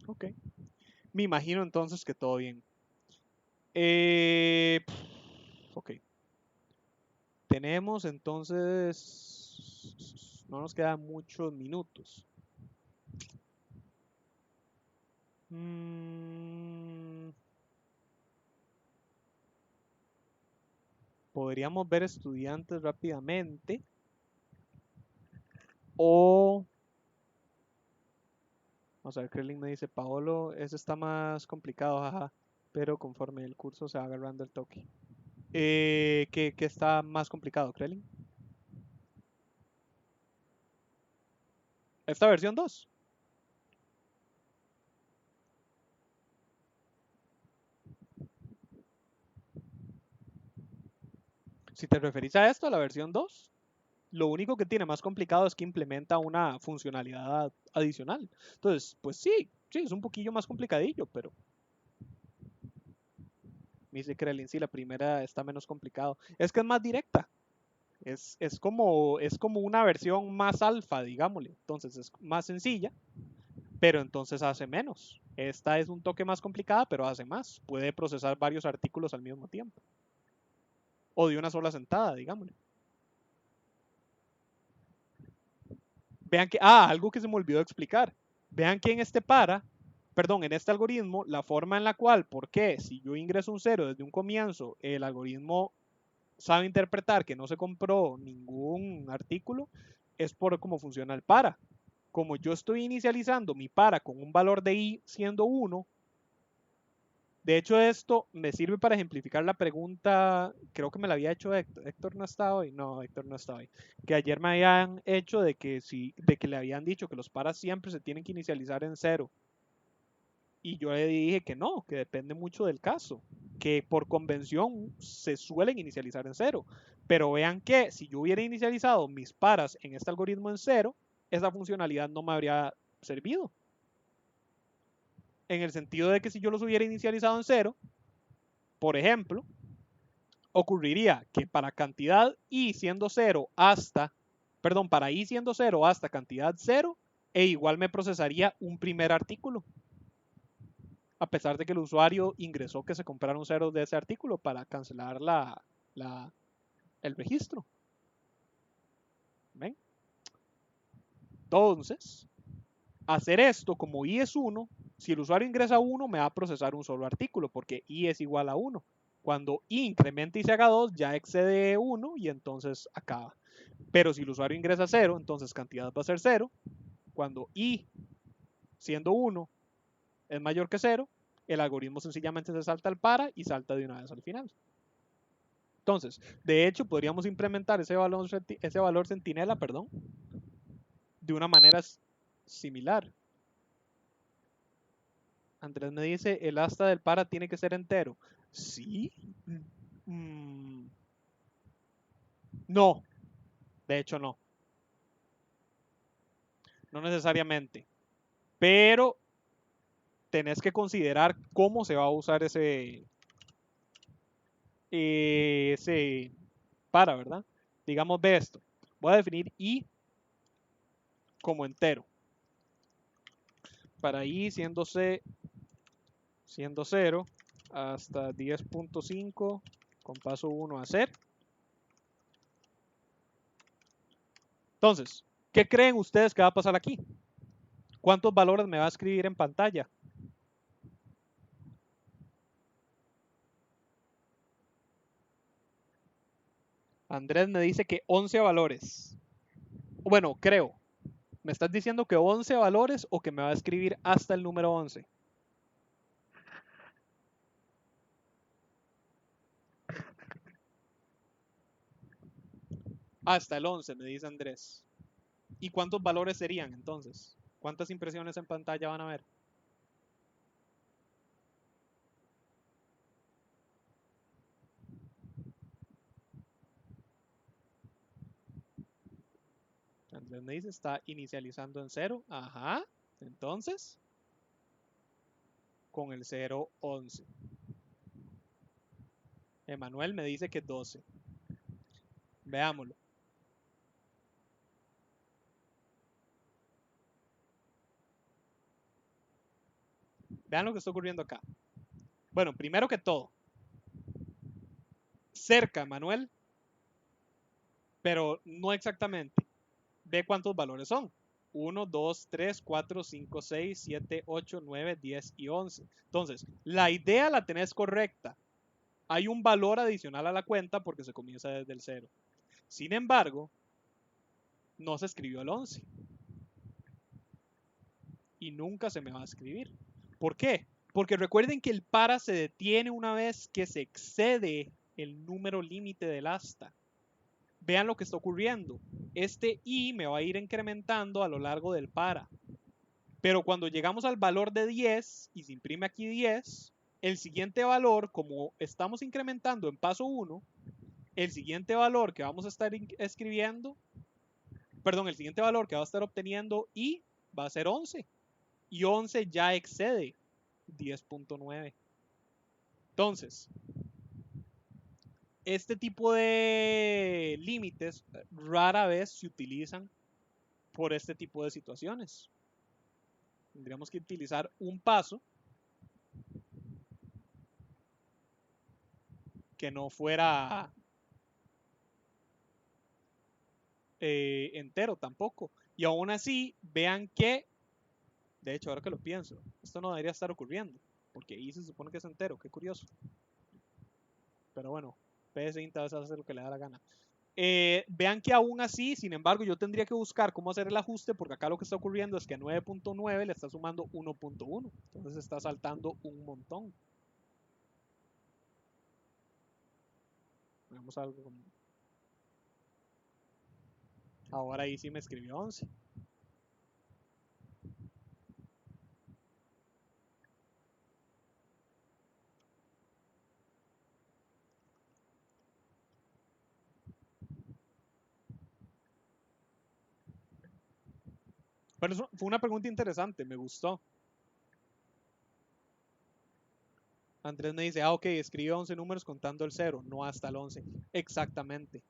Ok. Me imagino entonces que todo bien. Ok. Tenemos entonces... No nos quedan muchos minutos. Mm, podríamos ver estudiantes rápidamente. O... Vamos a ver, Krelin me dice, Paolo, eso está más complicado, jaja. Pero conforme el curso se va agarrando el toque. ¿Qué está más complicado, Krelin? ¿Esta versión 2? Si te referís a esto, a la versión 2, lo único que tiene más complicado es que implementa una funcionalidad adicional. Entonces, pues sí, es un poquillo más complicadillo, pero me dice Krelin, sí, la primera está menos complicado. Es que es más directa. Es como una versión más alfa, digámosle. Entonces es más sencilla, pero entonces hace menos. Esta es un toque más complicada, pero hace más. Puede procesar varios artículos al mismo tiempo. O de una sola sentada, digámosle. Vean que, algo que se me olvidó explicar. Vean que en en este algoritmo, la forma en la cual, ¿por qué? Si yo ingreso un 0 desde un comienzo, el algoritmo sabe interpretar que no se compró ningún artículo, es por cómo funciona el para. Como yo estoy inicializando mi para con un valor de i siendo 1, de hecho esto me sirve para ejemplificar la pregunta, creo que me la había hecho Héctor. Héctor no está hoy, no, Héctor no está hoy. Que ayer me habían hecho de que le habían dicho que los paras siempre se tienen que inicializar en 0. Y yo le dije que no, que depende mucho del caso, que por convención se suelen inicializar en 0. Pero vean que si yo hubiera inicializado mis paras en este algoritmo en 0, esa funcionalidad no me habría servido. En el sentido de que si yo los hubiera inicializado en 0, por ejemplo, ocurriría que para cantidad i siendo 0 hasta, para i siendo 0 hasta cantidad 0, igual me procesaría un primer artículo. A pesar de que el usuario ingresó que se compraron ceros de ese artículo para cancelar el registro. ¿Ven? Entonces, hacer esto como i es 1, si el usuario ingresa 1, me va a procesar un solo artículo, porque i es igual a 1. Cuando i incrementa y se haga 2, ya excede 1 y entonces acaba. Pero si el usuario ingresa 0, entonces cantidad va a ser 0. Cuando i, siendo 1, es mayor que 0, el algoritmo sencillamente se salta al para y salta de una vez al final. Entonces, de hecho, podríamos implementar ese valor centinela, de una manera similar. Andrés me dice, el asta del para tiene que ser entero. Sí. No, de hecho no. No necesariamente. Pero tenés que considerar cómo se va a usar ese para, ¿verdad? Digamos, ve esto. Voy a definir i como entero. Para i siendo 0 hasta 10.5 con paso 1 a hacer. Entonces, ¿qué creen ustedes que va a pasar aquí? ¿Cuántos valores me va a escribir en pantalla? Andrés me dice que 11 valores. Bueno, creo. ¿Me estás diciendo que 11 valores o que me va a escribir hasta el número 11? Hasta el 11, me dice Andrés. ¿Y cuántos valores serían entonces? ¿Cuántas impresiones en pantalla van a ver? Andrés me dice, está inicializando en 0. Ajá. Entonces, con el 0, 11. Emanuel me dice que 12. Veámoslo. Vean lo que está ocurriendo acá. Bueno, primero que todo, cerca, Emanuel, pero no exactamente. Ve cuántos valores son. 1, 2, 3, 4, 5, 6, 7, 8, 9, 10 y 11. Entonces, la idea la tenés correcta. Hay un valor adicional a la cuenta porque se comienza desde el 0. Sin embargo, no se escribió el 11. Y nunca se me va a escribir. ¿Por qué? Porque recuerden que el para se detiene una vez que se excede el número límite del asta. Vean lo que está ocurriendo. Este i me va a ir incrementando a lo largo del para. Pero cuando llegamos al valor de 10 y se imprime aquí 10, el siguiente valor, como estamos incrementando en paso 1, el siguiente valor que vamos a estar escribiendo, perdón, el siguiente valor que va a estar obteniendo i va a ser 11. Y 11 ya excede 10.9. Entonces, este tipo de límites rara vez se utilizan por este tipo de situaciones. Tendríamos que utilizar un paso que no fuera entero tampoco. Y aún así, vean que, de hecho, ahora que lo pienso, esto no debería estar ocurriendo, porque ahí se supone que es entero, qué curioso. Pero bueno, PSINT a veces hace lo que le da la gana. Vean que aún así, sin embargo, yo tendría que buscar cómo hacer el ajuste, porque acá lo que está ocurriendo es que a 9.9 le está sumando 1.1, entonces está saltando un montón. Veamos algo como... Ahora ahí sí me escribió 11. Pero eso fue una pregunta interesante, me gustó. Andrés me dice, ok, escribe 11 números contando el 0, no hasta el 11. Exactamente.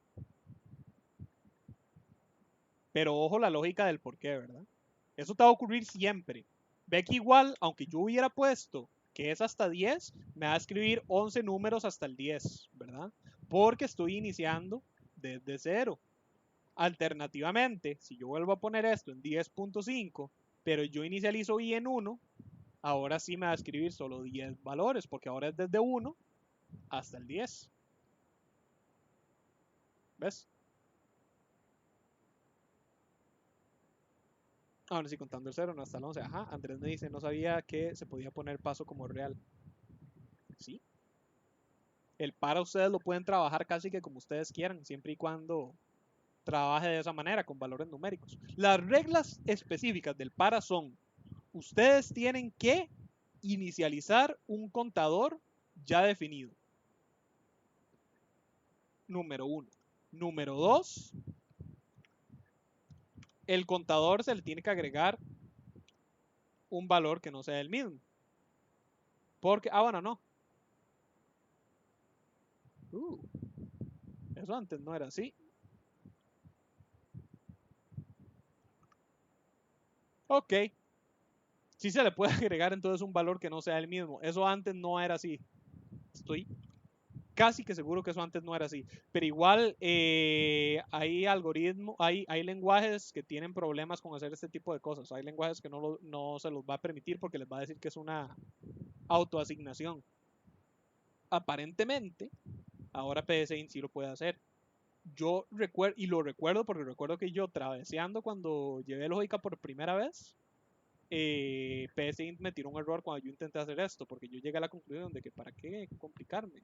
Pero ojo la lógica del por qué, ¿verdad? Eso te va a ocurrir siempre. Ve que igual, aunque yo hubiera puesto que es hasta 10, me va a escribir 11 números hasta el 10, ¿verdad? Porque estoy iniciando desde 0. Alternativamente, si yo vuelvo a poner esto en 10.5, pero yo inicializo i en 1, ahora sí me va a escribir solo 10 valores, porque ahora es desde 1 hasta el 10. ¿Ves? Ahora sí, contando el 0, no hasta el 11. Ajá, Andrés me dice, no sabía que se podía poner paso como real. Sí. El para ustedes lo pueden trabajar casi que como ustedes quieran, siempre y cuando trabaje de esa manera, con valores numéricos. Las reglas específicas del para son, ustedes tienen que inicializar un contador ya definido. Número 1. Número 2, el contador se le tiene que agregar un valor que no sea el mismo. Porque, bueno, no. Eso antes no era así. Ok. Sí se le puede agregar entonces un valor que no sea el mismo. Eso antes no era así. Estoy casi que seguro que eso antes no era así. Pero igual hay algoritmos, hay lenguajes que tienen problemas con hacer este tipo de cosas. Hay lenguajes que no se los va a permitir porque les va a decir que es una autoasignación. Aparentemente, ahora PSINT sí lo puede hacer. Yo recuerdo, y lo recuerdo porque recuerdo que yo traveseando cuando llevé lógica por primera vez, PSINT me tiró un error cuando yo intenté hacer esto, porque yo llegué a la conclusión de que para qué complicarme.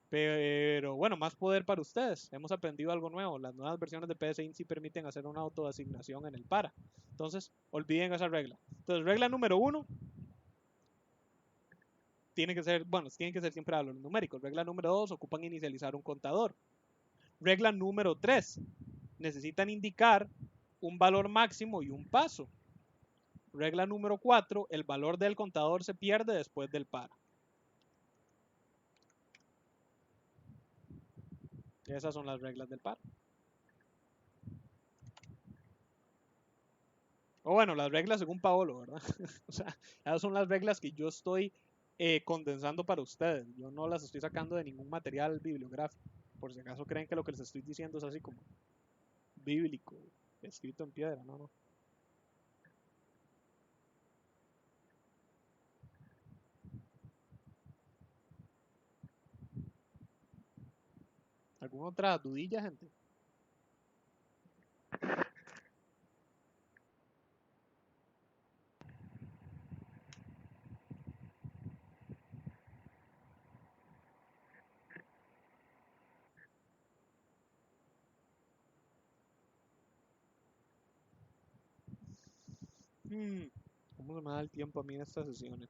Pero bueno, más poder para ustedes. Hemos aprendido algo nuevo. Las nuevas versiones de PSINT sí permiten hacer una autoasignación en el para. Entonces, olviden esa regla. Entonces, regla número 1, tiene que ser, bueno, tienen que ser siempre valores numéricos. Regla número 2, ocupan inicializar un contador. Regla número 3, necesitan indicar un valor máximo y un paso. Regla número 4, el valor del contador se pierde después del para. Esas son las reglas del para. O bueno, las reglas según Paolo, ¿verdad? O sea, esas son las reglas que yo estoy condensando para ustedes. Yo no las estoy sacando de ningún material bibliográfico. Por si acaso creen que lo que les estoy diciendo es así como bíblico, escrito en piedra, no, no. ¿Alguna otra dudilla, gente? ¿Cómo se me da el tiempo a mí en estas sesiones?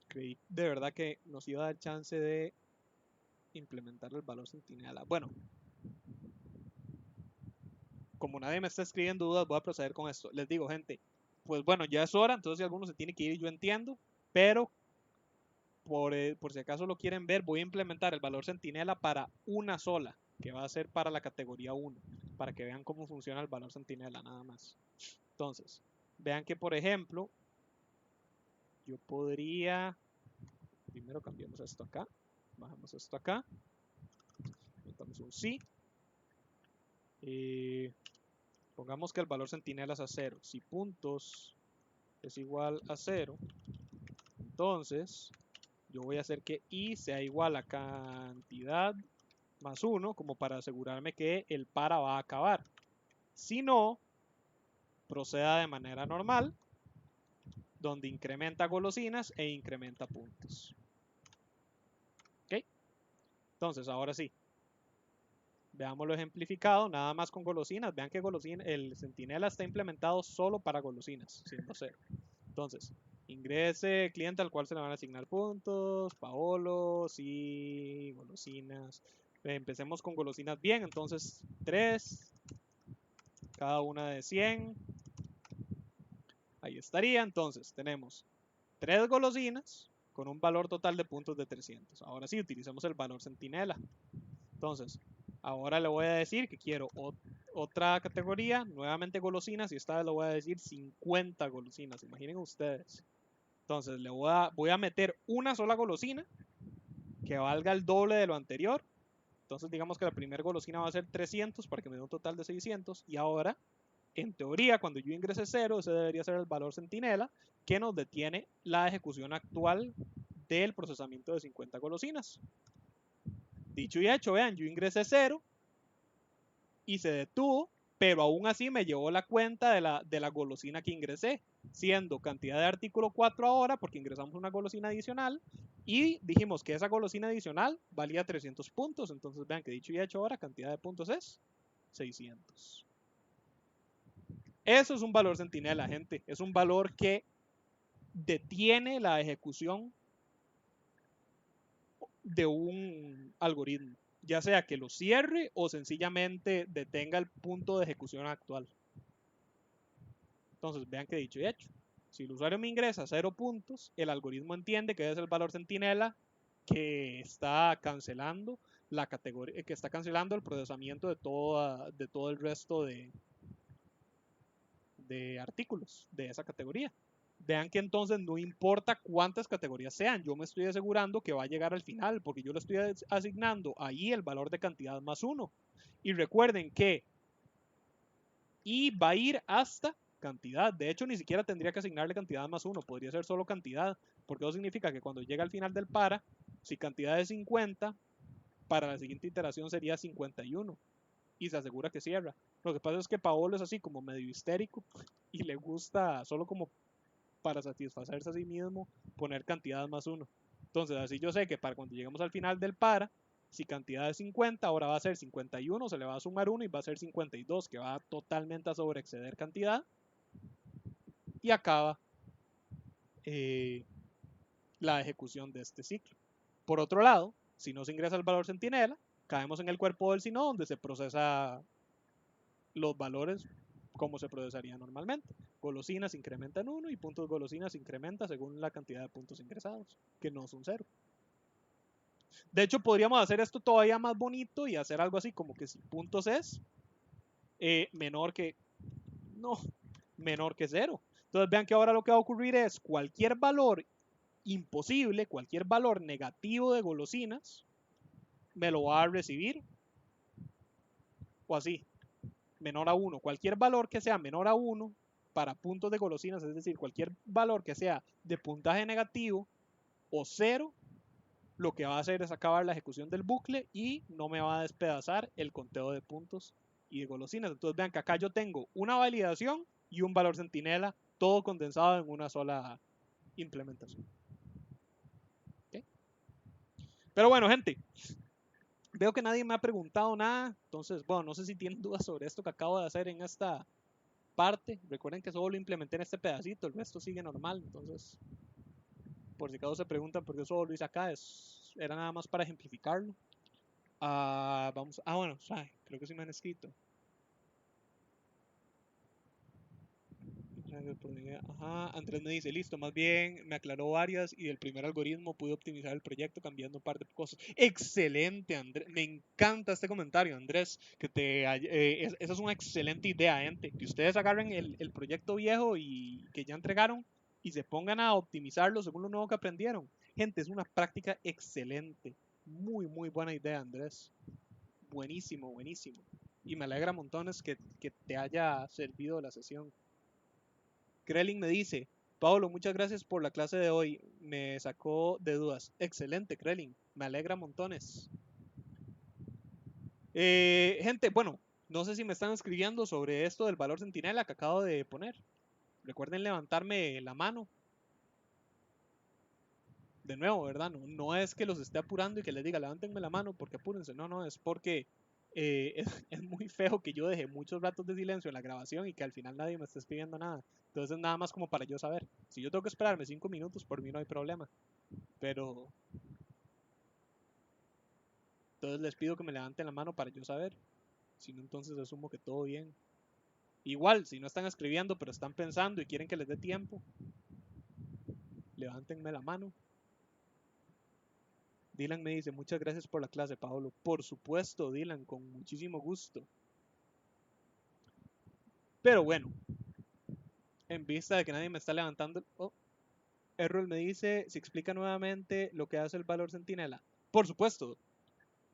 Creí de verdad que nos iba a dar chance de implementar el valor centinela. Bueno, como nadie me está escribiendo dudas, voy a proceder con esto. Les digo, gente, pues bueno, ya es hora, entonces si alguno se tiene que ir, yo entiendo, pero por si acaso lo quieren ver, voy a implementar el valor centinela para una sola, que va a ser para la categoría 1, para que vean cómo funciona el valor centinela nada más. Entonces, vean que por ejemplo, yo podría, primero cambiamos esto acá, bajamos esto acá, metamos un sí, pongamos que el valor centinela es a 0. Si puntos es igual a 0, entonces yo voy a hacer que i sea igual a cantidad más 1, como para asegurarme que el para va a acabar. Si no, proceda de manera normal, donde incrementa golosinas e incrementa puntos. ¿Ok? Entonces, ahora sí, veámoslo ejemplificado, nada más con golosinas. Vean que el centinela está implementado solo para golosinas, siendo 0. Entonces, ingrese cliente al cual se le van a asignar puntos, Paolo, sí, golosinas. Empecemos con golosinas bien, entonces 3, cada una de 100. Ahí estaría, entonces tenemos 3 golosinas con un valor total de puntos de 300. Ahora sí, utilicemos el valor centinela. Entonces, ahora le voy a decir que quiero otra categoría, nuevamente golosinas, y esta vez le voy a decir 50 golosinas, imaginen ustedes. Entonces, voy a meter una sola golosina que valga el doble de lo anterior. Entonces, digamos que la primera golosina va a ser 300 para que me dé un total de 600. Y ahora, en teoría, cuando yo ingrese 0, ese debería ser el valor centinela que nos detiene la ejecución actual del procesamiento de 50 golosinas. Dicho y hecho, vean, yo ingresé 0 y se detuvo, pero aún así me llevó la cuenta de la golosina que ingresé, siendo cantidad de artículo 4 ahora, porque ingresamos una golosina adicional, y dijimos que esa golosina adicional valía 300 puntos, entonces vean que dicho y hecho ahora, cantidad de puntos es 600. Eso es un valor centinela, gente, es un valor que detiene la ejecución de un algoritmo, ya sea que lo cierre o sencillamente detenga el punto de ejecución actual. Entonces, vean que dicho y hecho. Si el usuario me ingresa 0 puntos, el algoritmo entiende que es el valor centinela que está cancelando la categoría, que está cancelando el procesamiento de todo el resto de artículos de esa categoría. Vean que entonces no importa cuántas categorías sean, yo me estoy asegurando que va a llegar al final, porque yo le estoy asignando ahí el valor de cantidad más 1. Y recuerden que i va a ir hasta cantidad. De hecho, ni siquiera tendría que asignarle cantidad más 1, podría ser solo cantidad, porque eso significa que cuando llega al final del para, si cantidad es 50, para la siguiente iteración sería 51 y se asegura que cierra. Lo que pasa es que Paolo es así como medio histérico y le gusta solo como para satisfacerse a sí mismo poner cantidad más 1. Entonces, así yo sé que para cuando lleguemos al final del para, si cantidad es 50, ahora va a ser 51, se le va a sumar 1 y va a ser 52, que va totalmente a sobreexceder cantidad. Y acaba la ejecución de este ciclo. Por otro lado, si no se ingresa el valor centinela, caemos en el cuerpo del sino donde se procesa los valores como se procesaría normalmente. Golosinas incrementan 1 y puntos golosinas incrementa según la cantidad de puntos ingresados, que no son 0. De hecho, podríamos hacer esto todavía más bonito y hacer algo así como que si puntos es menor que no, menor que 0. Entonces vean que ahora lo que va a ocurrir es cualquier valor imposible, cualquier valor negativo de golosinas, me lo va a recibir o así, menor a 1. Cualquier valor que sea menor a 1 para puntos de golosinas, es decir, cualquier valor que sea de puntaje negativo o 0, lo que va a hacer es acabar la ejecución del bucle y no me va a despedazar el conteo de puntos y de golosinas. Entonces vean que acá yo tengo una validación y un valor centinela, todo condensado en una sola implementación. ¿Okay? Pero bueno, gente, veo que nadie me ha preguntado nada, entonces, bueno, no sé si tienen dudas sobre esto que acabo de hacer en esta parte. Recuerden que solo lo implementé en este pedacito, el resto sigue normal, entonces, por si acaso se preguntan por qué solo lo hice acá, era nada más para ejemplificarlo. Bueno, creo que sí me han escrito. Ajá, Andrés me dice, listo, más bien me aclaró varias y del primer algoritmo pude optimizar el proyecto cambiando un par de cosas. Excelente, Andrés. Me encanta este comentario, Andrés. Esa es una excelente idea, gente. Que ustedes agarren el proyecto viejo y que ya entregaron y se pongan a optimizarlo según lo nuevo que aprendieron. Gente, es una práctica excelente. Muy, muy buena idea, Andrés. Buenísimo, buenísimo. Y me alegra montones que te haya servido la sesión. Krelin me dice, Pablo, muchas gracias por la clase de hoy. Me sacó de dudas. Excelente, Krelin. Me alegra montones. Gente, bueno, no sé si me están escribiendo sobre esto del valor centinela que acabo de poner. Recuerden levantarme la mano. De nuevo, ¿verdad? No es que los esté apurando y que les diga levántenme la mano porque apúrense. No, es porque es muy feo que yo deje muchos ratos de silencio en la grabación y que al final nadie me esté escribiendo nada. Entonces nada más como para yo saber. Si yo tengo que esperarme 5 minutos, por mí no hay problema. Pero entonces les pido que me levanten la mano para yo saber. Si no, entonces asumo que todo bien. Igual, si no están escribiendo, pero están pensando y quieren que les dé tiempo, levántenme la mano. Dylan me dice, muchas gracias por la clase, Pablo. Por supuesto, Dylan, con muchísimo gusto. Pero bueno, en vista de que nadie me está levantando... Oh, Errol me dice, se explica nuevamente lo que hace el valor centinela. Por supuesto,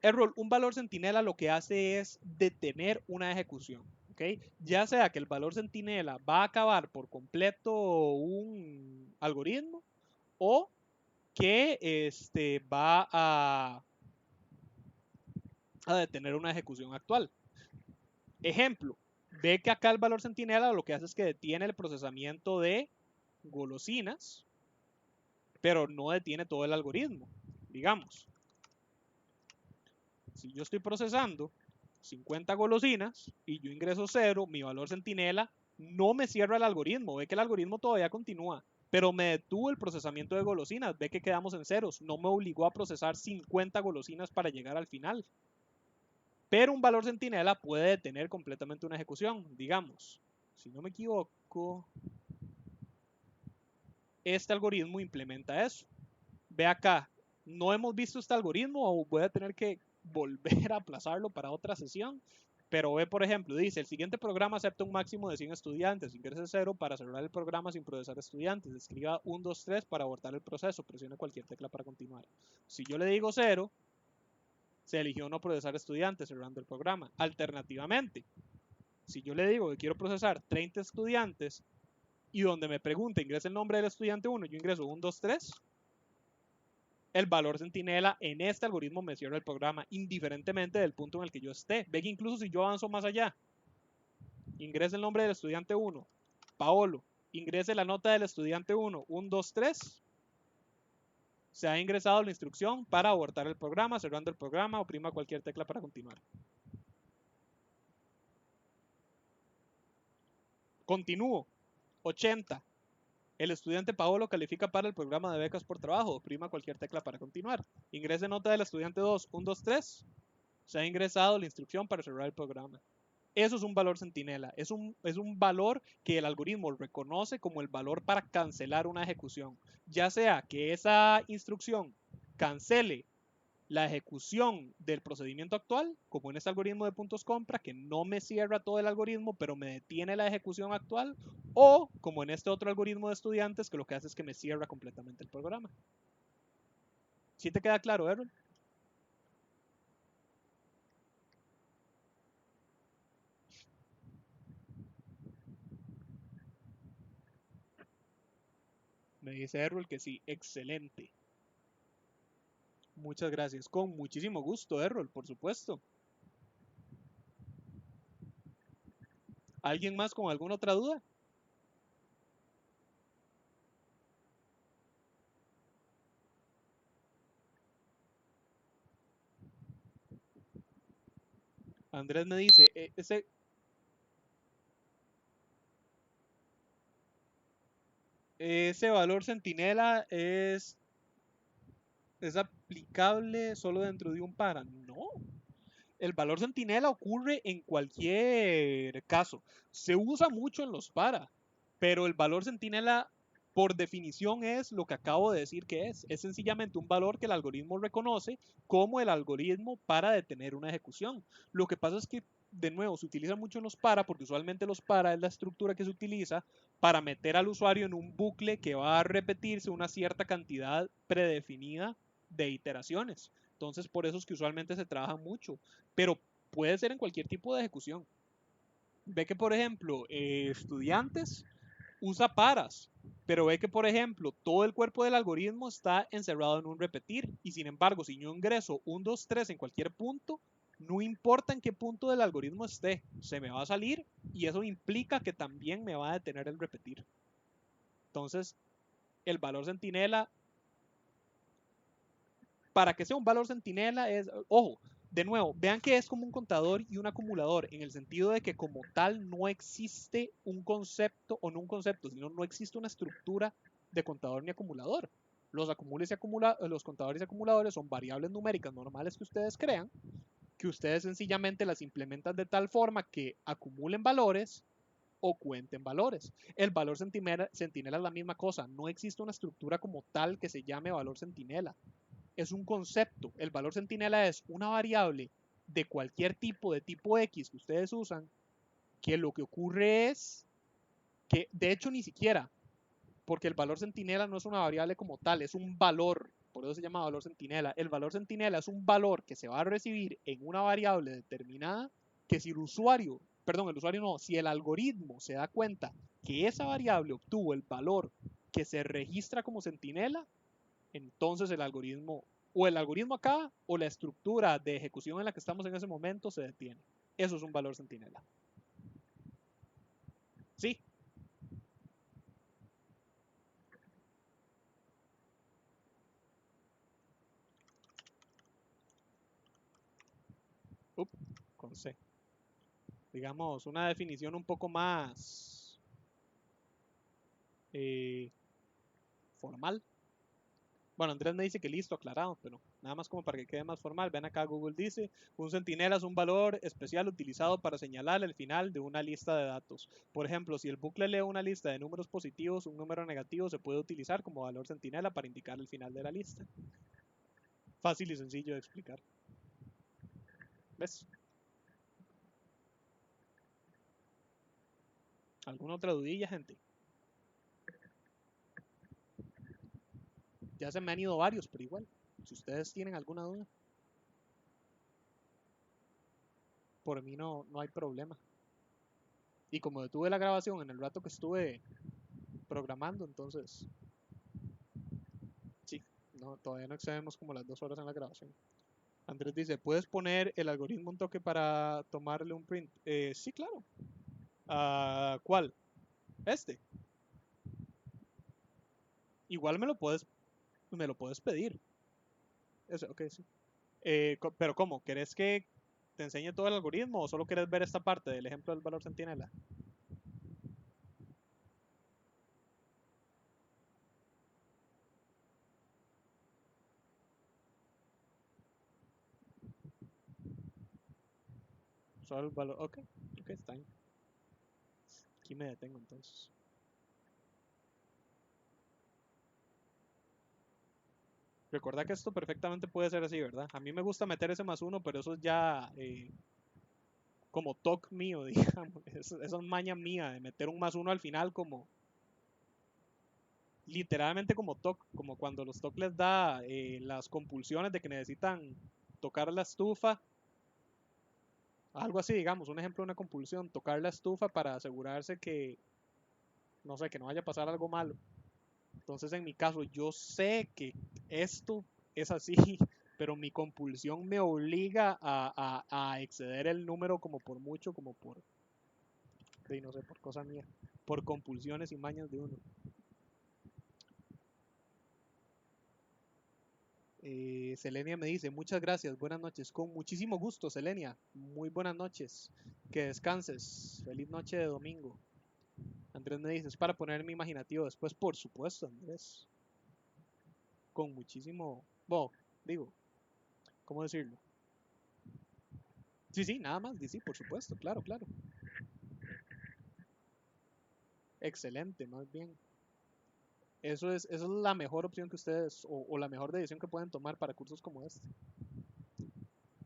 Errol, un valor centinela lo que hace es detener una ejecución. ¿Okay? Ya sea que el valor centinela va a acabar por completo un algoritmo o que va a detener una ejecución actual. Ejemplo, ve que acá el valor centinela lo que hace es que detiene el procesamiento de golosinas, pero no detiene todo el algoritmo. Digamos, si yo estoy procesando 50 golosinas y yo ingreso 0, mi valor centinela no me cierra el algoritmo. Ve que el algoritmo todavía continúa, pero me detuvo el procesamiento de golosinas. Ve que quedamos en ceros. No me obligó a procesar 50 golosinas para llegar al final. Pero un valor centinela puede detener completamente una ejecución. Digamos, si no me equivoco, este algoritmo implementa eso. Ve acá, no hemos visto este algoritmo o voy a tener que volver a aplazarlo para otra sesión. Pero ve, por ejemplo, dice, el siguiente programa acepta un máximo de 100 estudiantes, ingrese 0 para cerrar el programa sin procesar estudiantes, escriba 1, 2, 3 para abortar el proceso, presione cualquier tecla para continuar. Si yo le digo 0, se eligió no procesar estudiantes cerrando el programa. Alternativamente, si yo le digo que quiero procesar 30 estudiantes y donde me pregunte ingrese el nombre del estudiante 1, yo ingreso 1, 2, 3, el valor centinela en este algoritmo me cierra el programa, indiferentemente del punto en el que yo esté. Ve que incluso si yo avanzo más allá, ingrese el nombre del estudiante 1, Paolo, ingrese la nota del estudiante 1, 1, 2, 3, se ha ingresado la instrucción para abortar el programa, cerrando el programa, oprima cualquier tecla para continuar. Continúo. 80. El estudiante Paolo califica para el programa de becas por trabajo. Oprima cualquier tecla para continuar. Ingrese nota del estudiante 2, 1, 2, 3. Se ha ingresado la instrucción para cerrar el programa. Eso es un valor centinela. Es un valor que el algoritmo reconoce como el valor para cancelar una ejecución. Ya sea que esa instrucción cancele la ejecución del procedimiento actual, como en este algoritmo de puntos compra, que no me cierra todo el algoritmo, pero me detiene la ejecución actual, o como en este otro algoritmo de estudiantes, que lo que hace es que me cierra completamente el programa. ¿Sí te queda claro, Aaron? Me dice Errol que sí, excelente. Muchas gracias. Con muchísimo gusto, Errol, por supuesto. ¿Alguien más con alguna otra duda? Andrés me dice, ese valor centinela es aplicable solo dentro de un para. No, el valor centinela ocurre en cualquier caso. Se usa mucho en los para, pero el valor centinela por definición es lo que acabo de decir que es. Es sencillamente un valor que el algoritmo reconoce como el algoritmo para detener una ejecución. Lo que pasa es que, de nuevo, se utiliza mucho en los para porque usualmente los para es la estructura que se utiliza para meter al usuario en un bucle que va a repetirse una cierta cantidad predefinida de iteraciones. Entonces, por eso es que usualmente se trabaja mucho, pero puede ser en cualquier tipo de ejecución. Ve que, por ejemplo, estudiantes usa paras, pero ve que, por ejemplo, todo el cuerpo del algoritmo está encerrado en un repetir, y sin embargo, si yo ingreso un 2 3 en cualquier punto, no importa en qué punto del algoritmo esté, se me va a salir, y eso implica que también me va a detener el repetir. Entonces, el valor centinela, para que sea un valor centinela es, ojo, de nuevo, vean que es como un contador y un acumulador, en el sentido de que como tal no existe un concepto, o no un concepto, sino no existe una estructura de contador ni acumulador. Los contadores y acumuladores son variables numéricas normales que ustedes crean, que ustedes sencillamente las implementan de tal forma que acumulen valores o cuenten valores. El valor centinela es la misma cosa, no existe una estructura como tal que se llame valor centinela, es un concepto. El valor centinela es una variable de cualquier tipo, de tipo X que ustedes usan, que lo que ocurre es que, de hecho, ni siquiera, porque el valor centinela no es una variable como tal, es un valor, por eso se llama valor centinela. El valor centinela es un valor que se va a recibir en una variable determinada, que si el usuario, perdón, el usuario no, si el algoritmo se da cuenta que esa variable obtuvo el valor que se registra como centinela, entonces el algoritmo acá o la estructura de ejecución en la que estamos en ese momento se detiene. Eso es un valor centinela. Sí. Con C. Digamos, una definición un poco más eh, formal. Bueno, Andrés me dice que listo, aclarado, pero nada más como para que quede más formal. Ven acá, Google dice, un centinela es un valor especial utilizado para señalar el final de una lista de datos. Por ejemplo, si el bucle lee una lista de números positivos, un número negativo se puede utilizar como valor centinela para indicar el final de la lista. Fácil y sencillo de explicar. ¿Ves? ¿Alguna otra dudilla, gente? Ya se me han ido varios, pero igual, si ustedes tienen alguna duda, por mí no hay problema. Y como detuve la grabación en el rato que estuve programando, entonces, sí, no, todavía no excedemos como las 2 horas en la grabación. Andrés dice, ¿puedes poner el algoritmo un toque para tomarle un print? Sí, claro. ¿Cuál? Este. Igual me lo puedes pedir. Ok, sí. Pero ¿cómo? ¿Querés que te enseñe todo el algoritmo o solo querés ver esta parte del ejemplo del valor centinela? Solo el valor. Ok, ok, está bien. Aquí me detengo entonces. Recuerda que esto perfectamente puede ser así, ¿verdad? A mí me gusta meter ese +1, pero eso es ya como toque mío, digamos. Eso es maña mía de meter un +1 al final como literalmente como toque, como cuando los TOC les da las compulsiones de que necesitan tocar la estufa, algo así, digamos, un ejemplo de una compulsión, tocar la estufa para asegurarse que, no sé, que no vaya a pasar algo malo. Entonces, en mi caso, yo sé que esto es así pero mi compulsión me obliga a exceder el número como por mucho, como por, sí, no sé, por cosa mía, por compulsiones y mañas de uno. Selenia me dice, muchas gracias, buenas noches. Con muchísimo gusto, Selenia. Muy buenas noches. Que descanses. Feliz noche de domingo. Andrés me dice, es para ponerme imaginativo después. Por supuesto, Andrés. Con muchísimo... Bueno, digo, ¿cómo decirlo? Sí, sí, nada más. Sí, por supuesto, claro, claro. Excelente, más bien. Eso es la mejor opción que ustedes, o la mejor decisión que pueden tomar para cursos como este.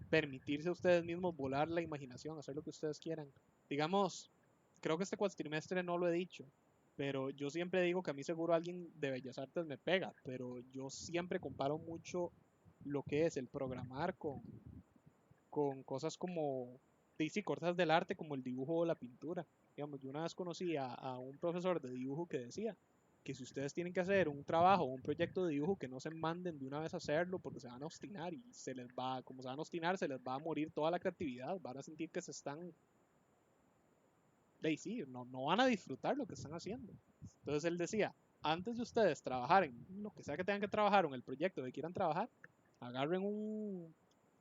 Permitirse a ustedes mismos volar la imaginación, hacer lo que ustedes quieran. Digamos, creo que este cuatrimestre no lo he dicho, pero yo siempre digo que a mí seguro alguien de Bellas Artes me pega, pero yo siempre comparo mucho lo que es el programar con cosas como, sí, cosas del arte como el dibujo o la pintura. Digamos, yo una vez conocí a un profesor de dibujo que decía que si ustedes tienen que hacer un trabajo o un proyecto de dibujo, que no se manden de una vez a hacerlo porque se van a obstinar y se les va, como se van a obstinar, se les va a morir toda la creatividad, van a sentir que se están, sí, no van a disfrutar lo que están haciendo. Entonces él decía, antes de ustedes trabajar en lo que sea que tengan que trabajar o en el proyecto que quieran trabajar, agarren un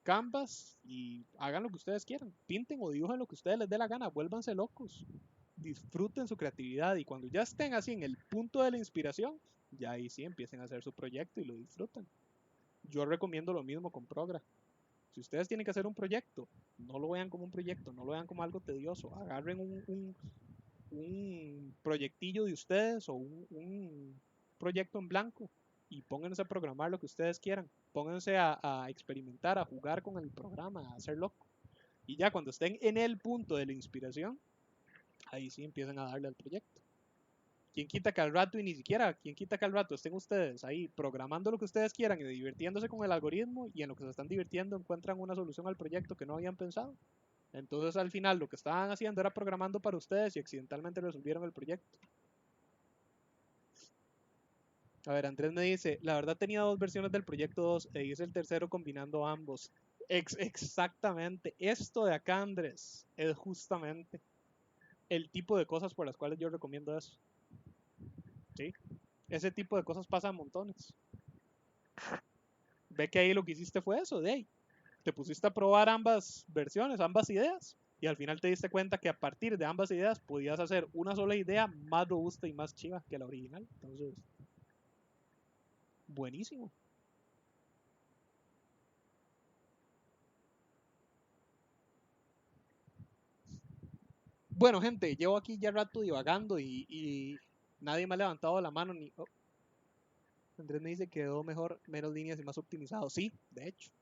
canvas y hagan lo que ustedes quieran, pinten o dibujen lo que ustedes les dé la gana, vuélvanse locos, disfruten su creatividad y cuando ya estén así en el punto de la inspiración, ya ahí sí empiecen a hacer su proyecto y lo disfrutan. Yo recomiendo lo mismo con Progra. Si ustedes tienen que hacer un proyecto, no lo vean como un proyecto, no lo vean como algo tedioso, agarren un proyectillo de ustedes o un proyecto en blanco y pónganse a programar lo que ustedes quieran. Pónganse a experimentar, a jugar con el programa, a hacer loco. Y ya cuando estén en el punto de la inspiración, ahí sí empiezan a darle al proyecto. ¿Quién quita que al rato y ni siquiera, quién quita que al rato estén ustedes ahí programando lo que ustedes quieran y divirtiéndose con el algoritmo y en lo que se están divirtiendo encuentran una solución al proyecto que no habían pensado? Entonces al final lo que estaban haciendo era programando para ustedes y accidentalmente resolvieron el proyecto. A ver, Andrés me dice, la verdad tenía dos versiones del proyecto 2 e hice el tercero combinando ambos. Exactamente, esto de acá, Andrés, es justamente el tipo de cosas por las cuales yo recomiendo eso. ¿Sí? Ese tipo de cosas pasan montones. Ve que ahí lo que hiciste fue eso, de ahí. Te pusiste a probar ambas versiones, ambas ideas, y al final te diste cuenta que a partir de ambas ideas podías hacer una sola idea más robusta y más chiva que la original. Entonces, buenísimo. Bueno, gente, llevo aquí ya rato divagando y nadie me ha levantado la mano ni... Oh, Andrés me dice que quedó mejor, menos líneas y más optimizado. Sí, de hecho,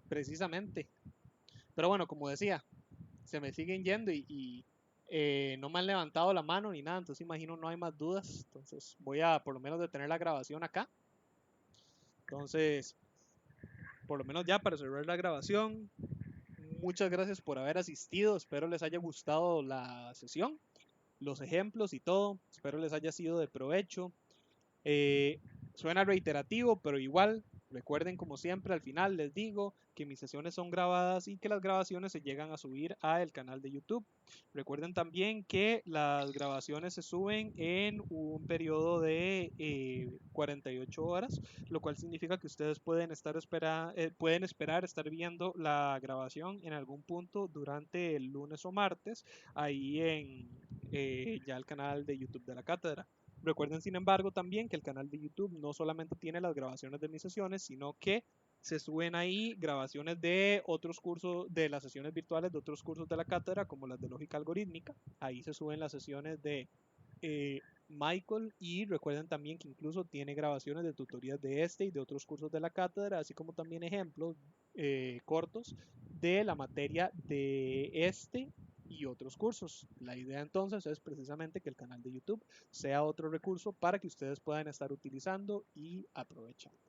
precisamente. Pero bueno, como decía, se me siguen yendo y no me han levantado la mano ni nada, entonces imagino no hay más dudas. Entonces voy a por lo menos detener la grabación acá. Entonces, por lo menos ya para cerrar la grabación, muchas gracias por haber asistido. Espero les haya gustado la sesión, los ejemplos y todo. Espero les haya sido de provecho. Eh, Suena reiterativo, pero igual, recuerden como siempre, al final les digo que mis sesiones son grabadas y que las grabaciones se llegan a subir al canal de YouTube. Recuerden también que las grabaciones se suben en un periodo de 48 horas, lo cual significa que ustedes pueden esperar estar viendo la grabación en algún punto durante el lunes o martes, ahí en ya el canal de YouTube de la cátedra. Recuerden, sin embargo, también que el canal de YouTube no solamente tiene las grabaciones de mis sesiones, sino que se suben ahí grabaciones de otros cursos, de las sesiones virtuales de otros cursos de la cátedra, como las de lógica algorítmica. Ahí se suben las sesiones de Michael y recuerden también que incluso tiene grabaciones de tutorías de este y de otros cursos de la cátedra, así como también ejemplos cortos de la materia de este y otros cursos. La idea entonces es precisamente que el canal de YouTube sea otro recurso para que ustedes puedan estar utilizando y aprovechando.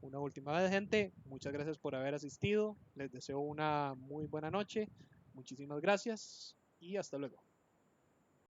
Una última vez, gente, muchas gracias por haber asistido. Les deseo una muy buena noche. Muchísimas gracias y hasta luego.